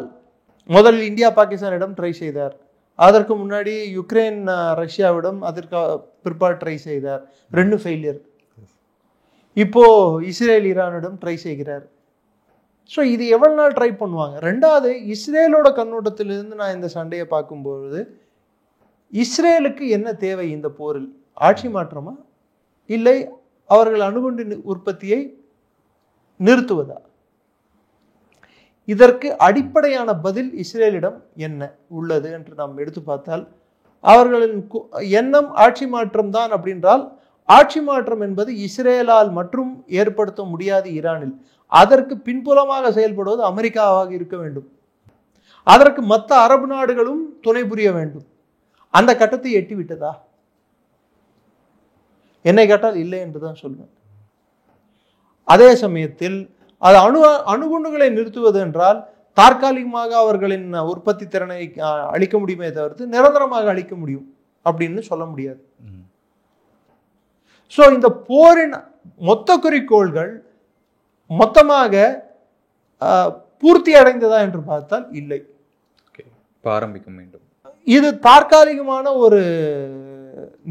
முதலில் இந்தியா பாகிஸ்தானிடம் ட்ரை செய்தார். அதற்கு முன்னாடி யுக்ரைன் ரஷ்யாவிடம், அதற்கு பிற்பாடு ட்ரை செய்தார். 2 ஃபெயிலியர். இப்போ இஸ்ரேல் ஈரானிடம் ட்ரை செய்கிறார். ஸோ இது எவ்வளவு நாள் ட்ரை பண்ணுவாங்க? ரெண்டாவது, இஸ்ரேலோட கண்ணோட்டத்திலிருந்து நான் இந்த சண்டையை பார்க்கும்பொழுது இஸ்ரேலுக்கு என்ன தேவை இந்த போரில்? ஆட்சி மாற்றமா, இல்லை அவர்கள் அணுகுண்டு உற்பத்தியை நிறுத்துவதா? இதற்கு அடிப்படையான பதில் இஸ்ரேலிடம் என்ன உள்ளது என்று நாம் எடுத்து பார்த்தால், அவர்களின் எண்ணம் ஆட்சி மாற்றம் தான் அப்படின்றால், ஆட்சி மாற்றம் என்பது இஸ்ரேலால் மற்றும் ஏற்படுத்த முடியாது ஈரானில். அதற்கு பின்புலமாக செயல்படுவது அமெரிக்காவாக இருக்க வேண்டும். அதற்கு மற்ற அரபு நாடுகளும் துணை புரிய வேண்டும். அந்த கட்டத்தை எட்டிவிட்டதா? என்னை கேட்டால் இல்லை என்றுதான் சொல்வேன். அதே சமயத்தில் அது அணுகுண்டுகளை நிறுத்துவது என்றால் தற்காலிகமாக அவர்களின் உற்பத்தி திறனை அளிக்க முடியுமே தவிர்த்து நிரந்தரமாக அளிக்க முடியும் அப்படின்னு சொல்ல முடியாது. ஸோ இந்த போரின் மொத்த குறிக்கோள்கள் மொத்தமாக பூர்த்தி அடைந்ததா என்று பார்த்தால் இல்லை. இப்போ ஆரம்பிக்க வேண்டும். இது தற்காலிகமான ஒரு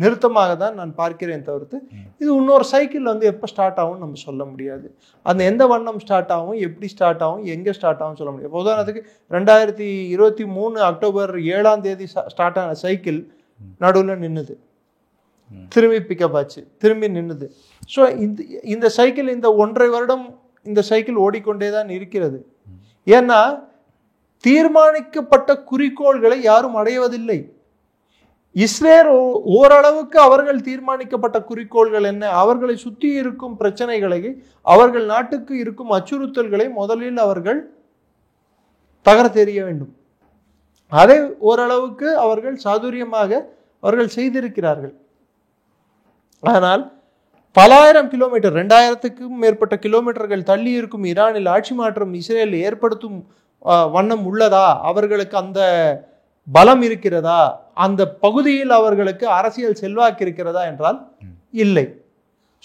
நிறுத்தமாக தான் நான் பார்க்கிறேன் தவிர்த்து இது இன்னொரு சைக்கிள் வந்து எப்போ ஸ்டார்ட் ஆகும் நம்ம சொல்ல முடியாது. அந்த எந்த வண்ணம் ஸ்டார்ட் ஆகும், எப்படி ஸ்டார்ட் ஆகும், எங்கே ஸ்டார்ட் ஆகும் சொல்ல முடியாது. உதாரணத்துக்கு 2023 அக்டோபர் 7 ஸ்டார்ட் ஆன சைக்கிள் நடுவில் நின்றுது, திரும்பி பிக்கப் ஆச்சு, திரும்பி நின்றுது. ஸோ இந்த சைக்கிள் இந்த 1.5 வருடம் இந்த சைக்கிள் ஓடிக்கொண்டே தான் இருக்கிறது. ஏன்னா தீர்மானிக்கப்பட்ட குறிக்கோள்களை யாரும் அடைவதில்லை. இஸ்ரேல் ஓரளவுக்கு அவர்கள் தீர்மானிக்கப்பட்ட குறிக்கோள்கள் என்ன, அவர்களை சுற்றி இருக்கும் பிரச்சனைகளை, அவர்கள் நாட்டுக்கு இருக்கும் அச்சுறுத்தல்களை முதலில் அவர்கள் தகர்த்தெறிய வேண்டும். அதை ஓரளவுக்கு அவர்கள் சாதுரியமாக அவர்கள் செய்திருக்கிறார்கள். ஆனால் பலாயிரம் கிலோமீட்டர், 2000க்கும் மேற்பட்ட கிலோமீட்டர்கள் தள்ளி இருக்கும் ஈரானில் ஆட்சி மாற்றம் இஸ்ரேல் ஏற்படுத்தும் வண்ணம் உள்ளதா, அவர்களுக்கு அந்த பலம் இருக்கிறதா, அந்த பகுதியில் அவர்களுக்கு அரசியல் செல்வாக்கு இருக்கிறதா என்றால் இல்லை.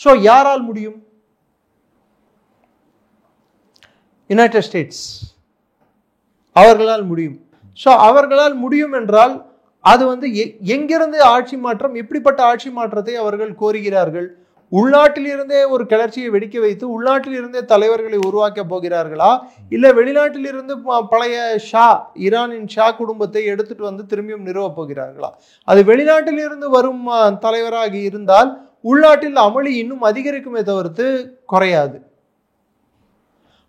ஸோ யாரால் முடியும்? யுனைடெட் ஸ்டேட்ஸ் அவர்களால் முடியும். ஸோ அவர்களால் முடியும் என்றால் அது வந்து எங்கிருந்து ஆட்சி மாற்றம், எப்படிப்பட்ட ஆட்சி மாற்றத்தை அவர்கள் கோருகிறார்கள்? உள்நாட்டிலிருந்தே ஒரு கிளர்ச்சியை வெடிக்க வைத்து உள்நாட்டிலிருந்தே தலைவர்களை உருவாக்க போகிறார்களா, இல்லை வெளிநாட்டிலிருந்து பழைய ஈரானின் ஷா குடும்பத்தை எடுத்துட்டு வந்து திரும்பியும் நிறுவப் போகிறார்களா? அது வெளிநாட்டிலிருந்து வரும் தலைவராக இருந்தால் உள்நாட்டில் அமளி இன்னும் அதிகரிக்குமே தவிர்த்து குறையாது.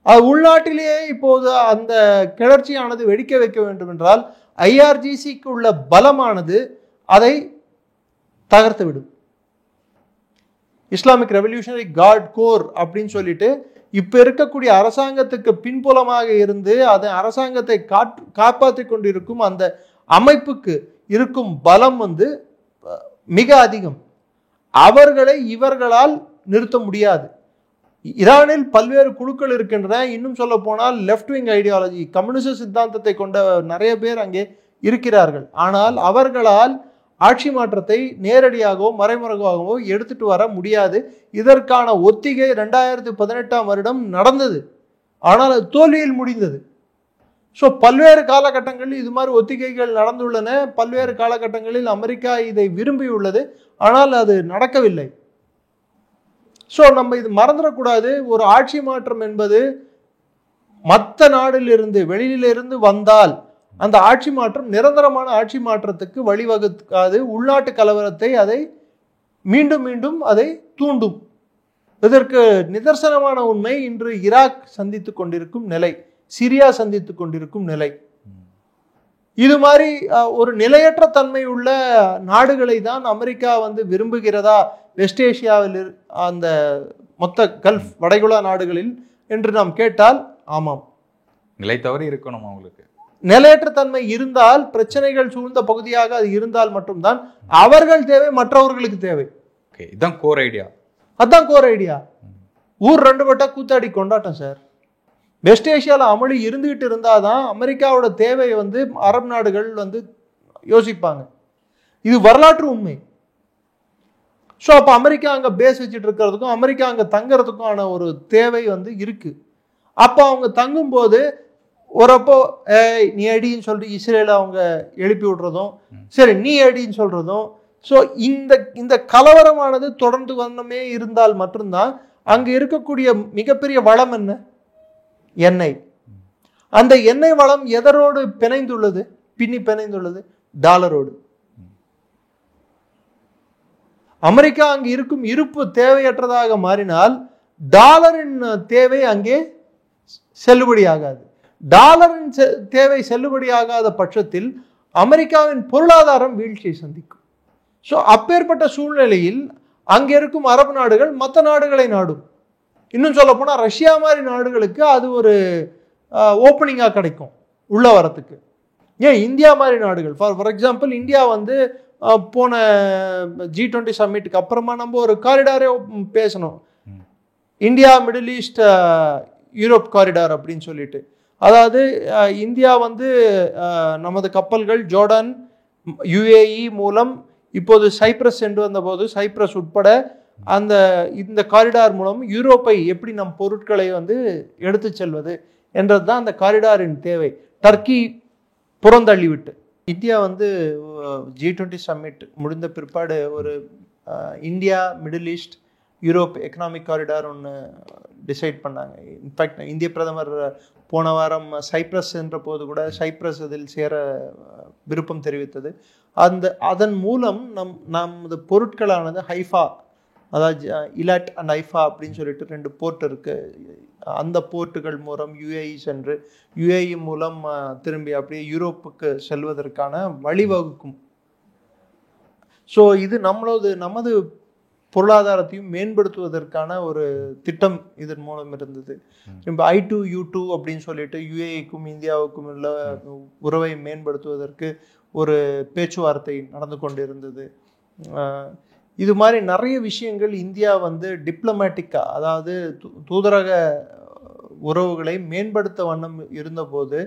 அது உள்நாட்டிலேயே இப்போது அந்த கிளர்ச்சியானது வெடிக்க வைக்க வேண்டும் என்றால் ஐஆர்ஜிசிக்கு உள்ள பலமானது அதை தகர்த்துவிடும். இஸ்லாமிக் ரெவல்யூஷனரி கார்ட் கோர் அப்படின்னு சொல்லிட்டு இப்ப இருக்கக்கூடிய அரசாங்கத்துக்கு பின்புலமாக இருந்து அதை அரசாங்கத்தை காப்பாற்றி கொண்டிருக்கும் அந்த அமைப்புக்கு இருக்கும் பலம் வந்து மிக அதிகம். அவர்களை இவர்களால் நிறுத்த முடியாது. ஈரானில் பல்வேறு குழுக்கள் இருக்கின்றன. இன்னும் சொல்ல போனால் லெஃப்ட் விங் ஐடியாலஜி, கம்யூனிஸ்ட் சித்தாந்தத்தை கொண்ட நிறைய பேர் அங்கே இருக்கிறார்கள். ஆனால் அவர்களால் ஆட்சி மாற்றத்தை நேரடியாகவோ மறைமுகமாகவோ எடுத்துட்டு வர முடியாது. இதற்கான ஒத்திகை 2018 வருடம் நடந்தது, ஆனால் அது தோல்வியில் முடிந்தது. ஸோ பல்வேறு காலகட்டங்களில் இது மாதிரி ஒத்திகைகள் நடந்துள்ளன. பல்வேறு காலகட்டங்களில் அமெரிக்கா இதை விரும்பியுள்ளது, ஆனால் அது நடக்கவில்லை. ஸோ நம்ம இது மறந்துடக்கூடாது. ஒரு ஆட்சி மாற்றம் என்பது மற்ற நாடிலிருந்து வெளியிலிருந்து வந்தால் அந்த ஆட்சி மாற்றம் நிரந்தரமான ஆட்சி மாற்றத்துக்கு வழிவகுக்காது. உள்நாட்டு கலவரத்தை அதை மீண்டும் மீண்டும் அதை தூண்டும். இதற்கு நிதர்சனமான உண்மை இன்று ஈராக் சந்தித்துக் கொண்டிருக்கும் நிலை, சிரியா சந்தித்துக் கொண்டிருக்கும் நிலை. இது மாதிரி ஒரு நிலையற்ற தன்மை உள்ள நாடுகளை தான் அமெரிக்கா வந்து விரும்புகிறதா வெஸ்ட் ஏசியாவில் அந்த மொத்த கல்ஃப் வளைகுடா நாடுகளில் என்று நாம் கேட்டால் ஆமாம், நிலை தவறி இருக்கணும். அவங்களுக்கு நிலையற்ற தன்மை இருந்தால், பிரச்சனைகள் சூழ்ந்த பகுதியாக அது இருந்தால் மட்டும்தான் அவர்கள் தேவை, மற்றவர்களுக்கு தேவை. இதுதான் கோர் ஐடியா. அதுதான் கோர் ஐடியா. ஊர் 2 பட்டா கூத்தாடி கொண்டாட்டம் சார். வெஸ்ட் ஏசியாவில் அமளி இருந்துகிட்டு இருந்தாதான் அமெரிக்காவோட தேவையை வந்து அரபு நாடுகள் வந்து யோசிப்பாங்க. இது வரலாற்று உண்மை. ஸோ அப்போ அமெரிக்கா அங்கே பேஸ் வச்சுட்டு இருக்கிறதுக்கும் அமெரிக்கா அங்கே தங்குறதுக்கான ஒரு தேவை வந்து இருக்கு. அப்போ அவங்க தங்கும்போது ஒரப்போ நீ அடின்னு சொல்லிட்டு இஸ்ரேலை அவங்க எழுப்பி விடுறதும், சரி நீ அடின்னு சொல்றதும். ஸோ இந்த கலவரமானது தொடர்ந்து வண்ணமே இருந்தால் மட்டும்தான் அங்கே இருக்கக்கூடிய மிகப்பெரிய வளம் என்ன? எண்ணெய். அந்த எண்ணெய் வளம் எதரோடு பிணைந்துள்ளது? பிணைந்துள்ளது டாலரோடு. அமெரிக்கா அங்கு இருக்கும் இருப்பு தேவையற்றதாக மாறினால் டாலரின் தேவை அங்கே செல்லுபடியாகாது. டாலரின் தேவை செல்லுபடியாகாத பட்சத்தில் அமெரிக்காவின் பொருளாதாரம் வீழ்ச்சியை சந்திக்கும். ஸோ அப்பேற்பட்ட சூழ்நிலையில் அங்கே இருக்கும் அரபு நாடுகள் மற்ற நாடுகளை நாடும். இன்னும் சொல்ல போனால் ரஷ்யா மாதிரி நாடுகளுக்கு அது ஒரு ஓப்பனிங்காக கிடைக்கும் உள்ள வரத்துக்கு. ஏன் இந்தியா மாதிரி நாடுகள், ஃபார் எக்ஸாம்பிள் இந்தியா வந்து போன G20 சம்மிட்டுக்கு அப்புறமா நம்ம ஒரு காரிடாரே பேசணும், India Middle East Europe corridor அப்படின்னு சொல்லிட்டு. அதாவது இந்தியா வந்து நமது கப்பல்கள் ஜோர்டான் UAE மூலம் இப்போது சைப்ரஸ் சென்று வந்தபோது சைப்ரஸ் உட்பட இந்த காரிடார் மூலம் யூரோப்பை எப்படி நம் பொருட்களை வந்து எடுத்து செல்வது என்றது தான் அந்த காரிடாரின் தேவை. டர்க்கி புறந்தள்ளிவிட்டு இந்தியா வந்து G20 சம்மிட் முடிந்த பிற்பாடு ஒரு India Middle East Europe economic corridor ஒன்று டிசைட் பண்ணாங்க. இன்ஃபேக்ட் இந்திய பிரதமர் போன வாரம் சைப்ரஸ் என்ற போது கூட சைப்ரஸ் அதில் சேர விருப்பம் தெரிவித்தது. அதன் மூலம் நமது பொருட்களானது ஹைஃபா, அதாவது இலாட் அண்ட் ஹைஃபா அப்படின்னு சொல்லிட்டு 2 போர்ட் இருக்கு. அந்த போர்ட்டுகள் மூலம் யுஏஇ சென்று யுஏஇ மூலம் திரும்பி அப்படியே யூரோப்புக்கு செல்வதற்கான வழிவகுக்கும். ஸோ இது நமது பொருளாதாரத்தையும் மேம்படுத்துவதற்கான ஒரு திட்டம் இதன் மூலம் இருந்தது. இப்போ I2U2 அப்படின்னு சொல்லிட்டு யுஏஇக்கும் இந்தியாவுக்கும் உள்ள உறவை மேம்படுத்துவதற்கு ஒரு பேச்சுவார்த்தை நடந்து கொண்டிருந்தது. இது மாதிரி நிறைய விஷயங்கள் இந்தியா வந்து டிப்ளமேட்டிக்காக, அதாவது தூதரக உறவுகளை மேம்படுத்த வண்ணம் இருந்தபோது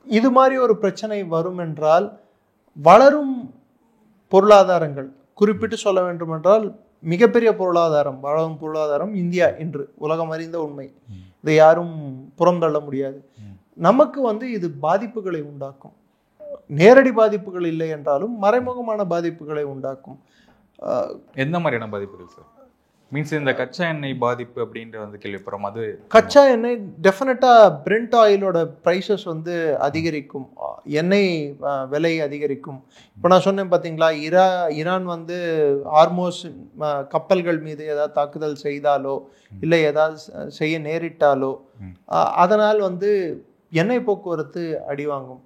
இது மாதிரி ஒரு பிரச்சனை வரும் என்றால் வளரும் பொருளாதாரங்கள், குறிப்பிட்டு சொல்ல வேண்டும் என்றால் மிகப்பெரிய பொருளாதாரம், வளரும் பொருளாதாரம் இந்தியா என்று உலகம் அறிந்த உண்மை. இதை யாரும் புறந்தள்ள முடியாது. நமக்கு வந்து இது பாதிப்புகளை உண்டாக்கும். நேரடி பாதிப்புகள் இல்லை என்றாலும் மறைமுகமான பாதிப்புகளை உண்டாக்கும். எந்த மாதிரியான பாதிப்புகள் சார்? மீன்ஸ் இந்த கச்சா எண்ணெய் பாதிப்பு அப்படின்ற வந்து கேள்விப்படுறோம். அது கச்சா எண்ணெய் டெஃபினட்டாக பிரெண்ட் ஆயிலோட ப்ரைஸஸ் வந்து அதிகரிக்கும், எண்ணெய் விலை அதிகரிக்கும். இப்போ நான் சொன்னேன் பார்த்தீங்களா, ஈரான் வந்து ஹார்மோஸ் கப்பல்கள் மீது ஏதாவது தாக்குதல் செய்தாலோ இல்லை ஏதாவது செய்ய நேரிட்டாலோ அதனால் வந்து எண்ணெய் போக்குவரத்து அடிவாங்கும்.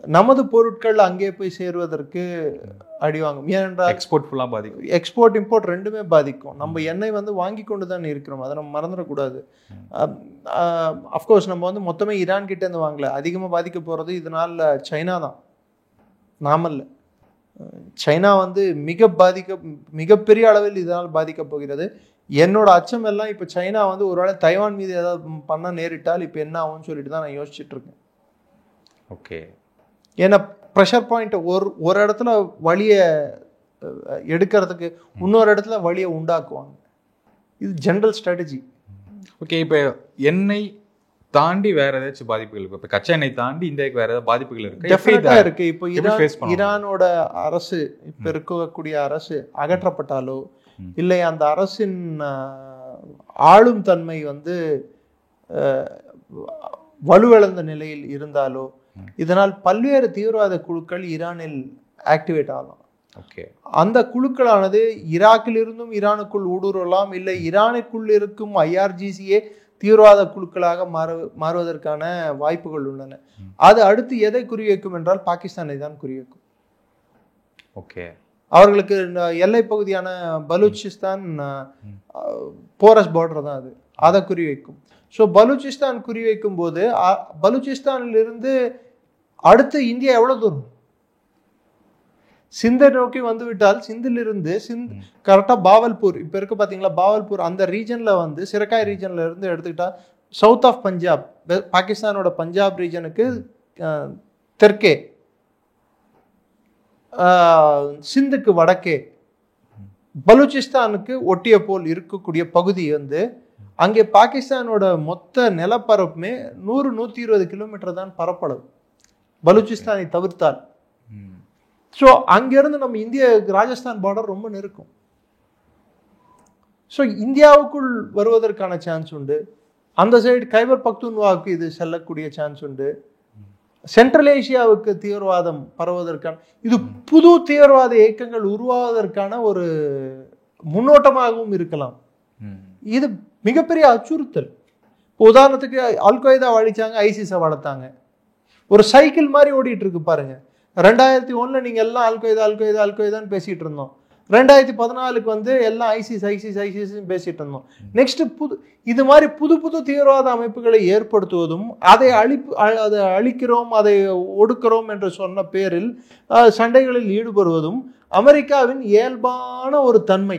நமது பொருட்கள் அங்கே போய் சேருவதற்கு அடிவாங்கும். ஏனென்றால் எக்ஸ்போர்ட் ஃபுல்லாக பாதிக்கும், எக்ஸ்போர்ட் இம்போர்ட் ரெண்டுமே பாதிக்கும். நம்ம எண்ணெய் வந்து வாங்கி கொண்டு தான் இருக்கிறோம், அதை நம்ம மறந்துடக்கூடாது. அஃப்கோர்ஸ் நம்ம வந்து மொத்தமே ஈரான் கிட்டேருந்து வாங்கல. அதிகமாக பாதிக்க போகிறது இதனால் சைனா தான், நாமல்ல. சைனா வந்து மிகப்பெரிய அளவில் இதனால் பாதிக்கப் போகிறது. என்னோட அச்சம் எல்லாம் இப்போ சைனா வந்து ஒருவேளை தைவான் மீது ஏதாவது பண்ண நேரிட்டால் இப்போ என்ன ஆகும்னு சொல்லிட்டு தான் நான் யோசிச்சுட்டு இருக்கேன். ஓகே, ஏன்னா ப்ரெஷர் பாயிண்ட் ஒரு இடத்துல வழியை எடுக்கிறதுக்கு இன்னொரு இடத்துல வழியை உண்டாக்குவாங்க. இது ஜென்ரல் ஸ்ட்ராட்டஜி. ஓகே, இப்போ எண்ணெய் தாண்டி வேற ஏதாச்சும் பாதிப்புகள் இருக்கு? இப்போ கச்சா எண்ணெய் தாண்டி இந்தியாவுக்கு வேற ஏதாவது பாதிப்புகள் இருக்கு? டெஃபினட்டா இருக்கு. இப்போ ஈரானோட அரசு, இப்போ இருக்கக்கூடிய அரசு அகற்றப்பட்டாலோ இல்லை அந்த அரசின் ஆளும் தன்மை வந்து வலுவிழந்த நிலையில் இருந்தாலோ இதனால் பல்வேறு தீவிரவாத குழுக்கள் ஈரானில் ஆக்டிவேட் ஆகலாம். ஓகே, அந்த குழுக்களானது ஈராக்கில் இருந்தும் ஈரானுக்குள் ஊடுருவலாம், இல்லை ஈரானுக்குள் இருக்கும் IRGCயே தீவிரவாத குழுக்களாக மாறுவதற்கான வாய்ப்புகள் உள்ளன. அது அடுத்து எதை குறிவைக்கும் என்றால் பாகிஸ்தானை தான் குறிவைக்கும். ஓகே, அவர்களுக்கு எல்லை பகுதியான பலூச்சிஸ்தான் போரஸ் பார்டர் தான், அதை குறிவைக்கும். ஸோ பலூச்சிஸ்தான் குறிவைக்கும் போது பலூச்சிஸ்தானிலிருந்து அடுத்து இந்தியா எவ்வளோ தூரம்? சிந்தை நோக்கி வந்து விட்டால் சிந்திலிருந்து கரெக்டாக பாவல்பூர், இப்போ இருக்க பார்த்தீங்களா பாவல்பூர், அந்த ரீஜனில் வந்து சிரக்காய் ரீஜனில் இருந்து எடுத்துக்கிட்டா சவுத் ஆஃப் பஞ்சாப், பாகிஸ்தானோட பஞ்சாப் ரீஜனுக்கு தெற்கே, சிந்துக்கு வடக்கே, பலூச்சிஸ்தானுக்கு ஒட்டிய போல் இருக்கக்கூடிய பகுதி வந்து அங்கே பாகிஸ்தானோட மொத்த நிலப்பரப்புமே 100-120 கிலோமீட்டர் தான் பரப்பளவு, பலூச்சிஸ்தானை தவிர்த்தால். ஸோ அங்கிருந்து நம்ம இந்திய ராஜஸ்தான் பார்டர் ரொம்ப நெருக்கம். ஸோ இந்தியாவுக்குள் வருவதற்கான சான்ஸ் உண்டு. அந்த சைடு கைபர் பக்துன்வாவுக்கு இது செல்லக்கூடிய சான்ஸ் உண்டு. சென்ட்ரல் ஏசியாவுக்கு தீவிரவாதம் பரவுவதற்கான, இது புது தீவிரவாத இயக்கங்கள் உருவாவதற்கான ஒரு முன்னோட்டமாகவும் இருக்கலாம். இது மிகப்பெரிய அச்சுறுத்தல். உதாரணத்துக்கு அல்கொய்தா அழிச்சாங்க, ஐசிஸை வளர்த்தாங்க. ஒரு சைக்கிள் மாதிரி ஓடிட்டு இருக்கு பாருங்க. 2001 நீங்க எல்லாம் அல்கொய்தான்னு பேசிட்டு இருந்தோம். 2014 வந்து எல்லாம் ஐசிஸ் பேசிட்டு இருந்தோம். நெக்ஸ்ட் இது மாதிரி புது தீவிரவாத அமைப்புகளை ஏற்படுத்துவதும் அதை அழிக்கிறோம், அதை ஒடுக்கிறோம் என்று சொன்ன பேரில் சண்டைகளில் ஈடுபடுவதும் அமெரிக்காவின் இயல்பான ஒரு தன்மை.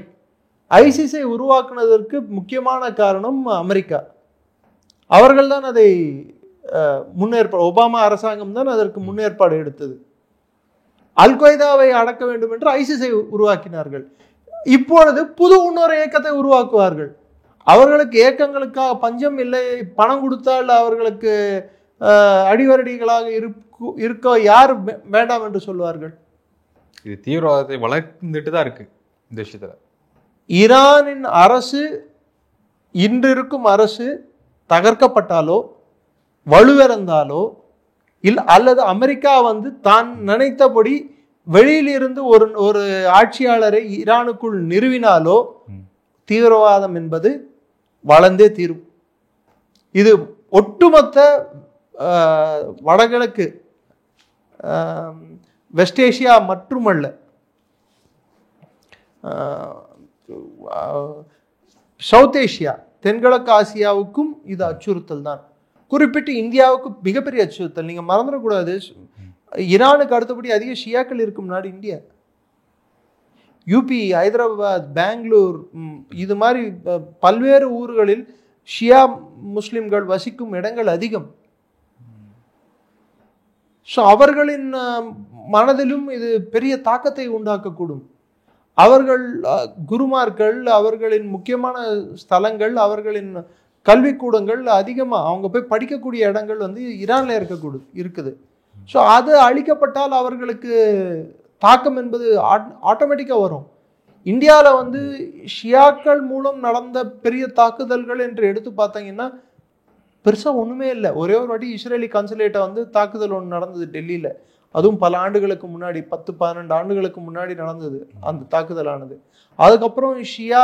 ஐசிஸை உருவாக்குனதற்கு முக்கியமான காரணம் அமெரிக்கா. அவர்கள் தான் அதை முன்னேற்பாடு, ஒபாமா அரசாங்கம் தான் அதற்கு முன்னேற்பாடு எடுத்தது. அல்கொய்தாவை அடக்க வேண்டும் என்று ஐசிஸை உருவாக்கினார்கள். இப்பொழுது இன்னொரு இயக்கத்தை உருவாக்குவார்கள். அவர்களுக்கு இயக்கங்களுக்காக பஞ்சம் இல்லை. பணம் கொடுத்தால் அவர்களுக்கு அடிவரடிகளாக இருக்க யார் வேண்டாம் என்று சொல்வார்கள்? இது தீவிரவாதத்தை வளர்ந்துட்டு தான் இருக்கு இந்த விஷயத்துல. ஈரானின் அரசு, இன்று இருக்கும் அரசு தகர்க்கப்பட்டாலோ வலுவிழந்தாலோ அல்லது அமெரிக்கா தான் நினைத்தபடி வெளியிலிருந்து ஒரு ஆட்சியாளரை ஈரானுக்குள் நிறுவினாலோ தீவிரவாதம் என்பது வளர்ந்தே தீரும். இது ஒட்டுமொத்த வடகிழக்கு வெஸ்ட் ஏசியா மட்டுமல்ல, சவுத் ஏசியா, தென்கிழக்கு ஆசியாவுக்கும் இது அச்சுறுத்தல் தான். குறிப்பிட்டு இந்தியாவுக்கு மிகப்பெரிய அச்சுறுத்தல். நீங்கள் மறந்துடக்கூடாது, ஈரானுக்கு அடுத்தபடி அதிக ஷியாக்கள் இருக்கும் நாடு இந்தியா. யூபி, ஹைதராபாத், பெங்களூர், இது மாதிரி பல்வேறு ஊர்களில் ஷியா முஸ்லிம்கள் வசிக்கும் இடங்கள் அதிகம். ஸோ அவர்களின் மனதிலும் இது பெரிய தாக்கத்தை உண்டாக்கக்கூடும். அவர்கள் குருமார்கள், அவர்களின் முக்கியமான ஸ்தலங்கள், அவர்களின் கல்விக்கூடங்கள் அதிகமாக அவங்க போய் படிக்கக்கூடிய இடங்கள் ஈரானில் இருக்குது. ஸோ அது அழிக்கப்பட்டால் அவர்களுக்கு தாக்கம் என்பது ஆட்டோமேட்டிக்காக வரும். இந்தியாவில் ஷியாக்கள் மூலம் நடந்த பெரிய தாக்குதல்கள் என்று எடுத்து பார்த்தீங்கன்னா பெருசாக ஒன்றுமே இல்லை. ஒரே ஒரு வாட்டி இஸ்ரேலி கான்சுலேட்டை தாக்குதல் ஒன்று நடந்தது டெல்லியில். அதுவும் பல ஆண்டுகளுக்கு முன்னாடி, 10-12 ஆண்டுகளுக்கு முன்னாடி நடந்தது அந்த தாக்குதலானது. அதுக்கப்புறம் ஷியா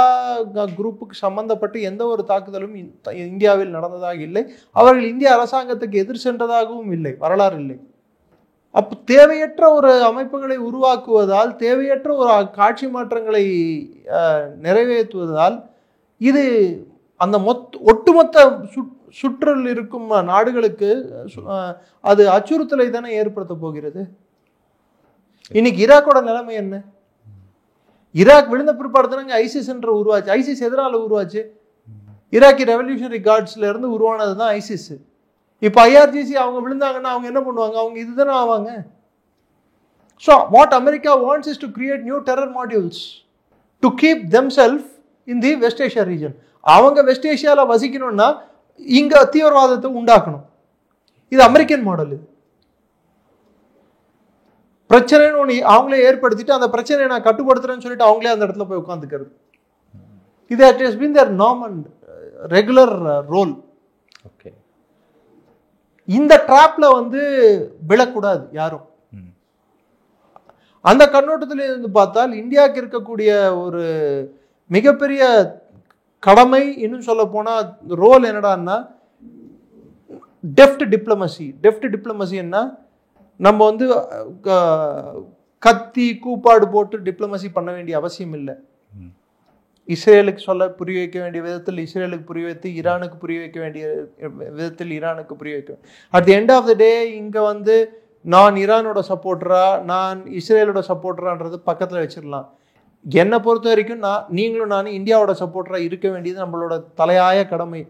குரூப்புக்கு சம்பந்தப்பட்டு எந்த ஒரு தாக்குதலும் இந்தியாவில் நடந்ததாக இல்லை. அவர்கள் இந்திய அரசாங்கத்துக்கு எதிர் சென்றதாகவும் இல்லை, வரலாறு இல்லை. அப்போ தேவையற்ற ஒரு அமைப்புகளை உருவாக்குவதால், தேவையற்ற ஒரு காட்சி மாற்றங்களை நிறைவேற்றுவதால் இது அந்த ஒட்டுமொத்த சுற்றில் இருக்கும் நாடுகளுக்கு அது அச்சுறுத்தலை தானே ஏற்படுத்த போகிறது. இன்னைக்கு ஈராக்கோட நிலைமை என்ன? ஈராக் விழுந்த பிற்பாடு தானே ஐசிஸ் என்ற உருவாச்சு. ஐசிஸ் எதனால உருவாச்சு? ஈராக்கி ரெவல்யூஷனரி கார்ட்ஸ்ல இருந்து உருவானது தான் ஐசிஸ். இப்போ ஐஆர்ஜிசி அவங்க விழுந்தாங்கன்னா அவங்க என்ன பண்ணுவாங்க? அவங்க இதுதானே ஆவாங்க. So what America wants is to create new terror modules to keep themself in the west Asia region. அவங்க வெஸ்ட் ஏஷியாவில் வசிக்கணும்னா இங்க தீவிரவாதத்தை உண்டாக்கணும். இது அமெரிக்கன் மாடல். இது பிரச்சனைன்னு ஒன்று அவங்களே ஏற்படுத்திட்டு அந்த பிரச்சனையை நான் கட்டுப்படுத்துறேன்னு சொல்லிட்டு அவங்களே அந்த இடத்துல போய் உட்காந்துக்கிறது. இது it has been there norm and regular role. Okay, இந்த ட்ராப்ல விழக்கூடாது யாரும். அந்த கண்ணோட்டத்தில் இருந்து பார்த்தால் இந்தியாவுக்கு இருக்கக்கூடிய ஒரு மிகப்பெரிய கடமை, இன்னும் சொல்ல போனா ரோல் என்னடான்னா டெஃப்ட் டிப்ளமசி. என்ன, நம்ம கத்தி கூப்பாடு போட்டு டிப்ளமசி பண்ண வேண்டிய அவசியம் இல்லை. இஸ்ரேலுக்கு புரிய வைக்க வேண்டிய விதத்தில் இஸ்ரேலுக்கு புரிய வைத்து, ஈரானுக்கு புரிய வைக்க வேண்டிய விதத்தில் ஈரானுக்கு புரிய வைக்க. At the end of the day இங்க நான் ஈரானோட சப்போர்ட்டரா, நான் இஸ்ரேலோட சப்போர்ட்டரான்றது பக்கத்தில் வச்சிடலாம். என்னை பொறுத்த வரைக்கும் நீங்களும் நானும் இந்தியாவோட சப்போர்ட்டரா இருக்க வேண்டியது நம்மளோட தலையாய கடமை.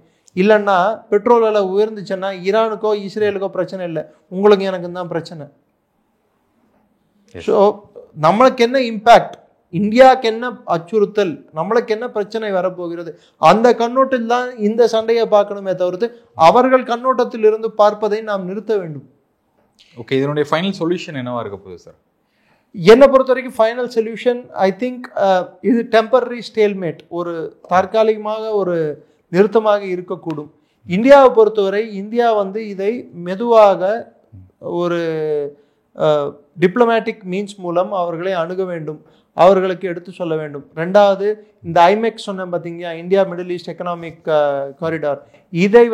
இல்லைன்னா பெட்ரோல் விலை உயர்ந்துச்சுன்னா ஈரானுக்கோ இஸ்ரேலுக்கோ பிரச்சனை இல்லை, உங்களுக்கு எனக்கு தான் பிரச்சனை. ஸோ நம்மளுக்கு என்ன இம்பேக்ட், இந்தியாவுக்கு என்ன அச்சுறுத்தல், நம்மளுக்கு என்ன பிரச்சனை வரப்போகிறது, அந்த கண்ணோட்டத்தில் தான் இந்த சண்டையை பார்க்கணுமே தவிர்த்து அவர்கள் கண்ணோட்டத்தில் இருந்து பார்ப்பதை நாம் நிறுத்த வேண்டும். ஓகே, இதனுடைய ஃபைனல் சொல்யூஷன் என்னவா இருக்க போகுது சார்? என்னை பொறுத்த வரைக்கும் ஃபைனல் சொல்யூஷன் ஐ திங்க் இது டெம்பரரி ஸ்டேல்மேட், ஒரு தற்காலிகமாக ஒரு நிறுத்தமாக இருக்கக்கூடும். இந்தியாவை பொறுத்தவரை இந்தியா இதை மெதுவாக ஒரு டிப்ளமேட்டிக் மீன்ஸ் மூலம் அவர்களை அணுக வேண்டும், அவர்களுக்கு எடுத்து சொல்ல வேண்டும். ரெண்டாவது, இந்த ஐமெக்ஸ் சொன்னேன் பார்த்தீங்கன்னா, India Middle East economic corridor, இதை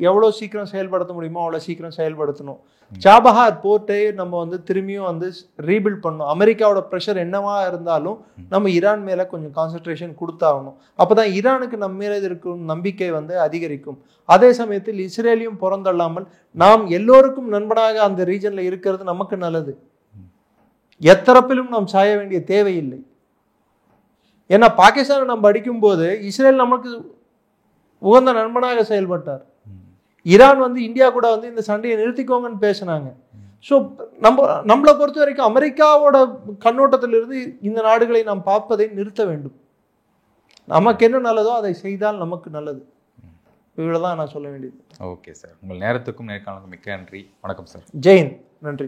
எவ்வளோ சீக்கிரம் செயல்படுத்த முடியுமோ அவ்வளோ சீக்கிரம் செயல்படுத்தணும். சாபஹார் போர்ட்டை நம்ம திரும்பியும் ரீபில்ட் பண்ணணும். அமெரிக்காவோட ப்ரெஷர் என்னவா இருந்தாலும் நம்ம ஈரான் மேலே கொஞ்சம் கான்சன்ட்ரேஷன் கொடுத்தாகணும். அப்போ தான் ஈரானுக்கு நம்ம மேலே இருக்கும் நம்பிக்கை அதிகரிக்கும். அதே சமயத்தில் இஸ்ரேலையும் புறந்தள்ளாமல் நாம் எல்லோருக்கும் நண்பனாக அந்த ரீஜனில் இருக்கிறது நமக்கு நல்லது. எத்தரப்பிலும் நாம் சாய வேண்டிய தேவையில்லை. ஏன்னா பாகிஸ்தானை நம்ம அடிக்கும்போது இஸ்ரேல் நமக்கு உகந்த நண்பனாக செயல்பட்டார். ஈரான் இந்தியா கூட இந்த சண்டையை நிறுத்திக்கோங்கன்னு பேசினாங்க. ஸோ நம்மளை பொறுத்த வரைக்கும் அமெரிக்காவோட கண்ணோட்டத்திலிருந்து இந்த நாடுகளை நாம் பார்ப்பதை நிறுத்த வேண்டும். நமக்கு என்ன நல்லதோ அதை செய்தால் நமக்கு நல்லது. இவ்வளோ தான் நான் சொல்ல வேண்டியது. ஓகே சார், உங்கள் நேரத்துக்கும் நேர்காணலுக்கும் மிக்க நன்றி. வணக்கம் சார். ஜெயின், நன்றி.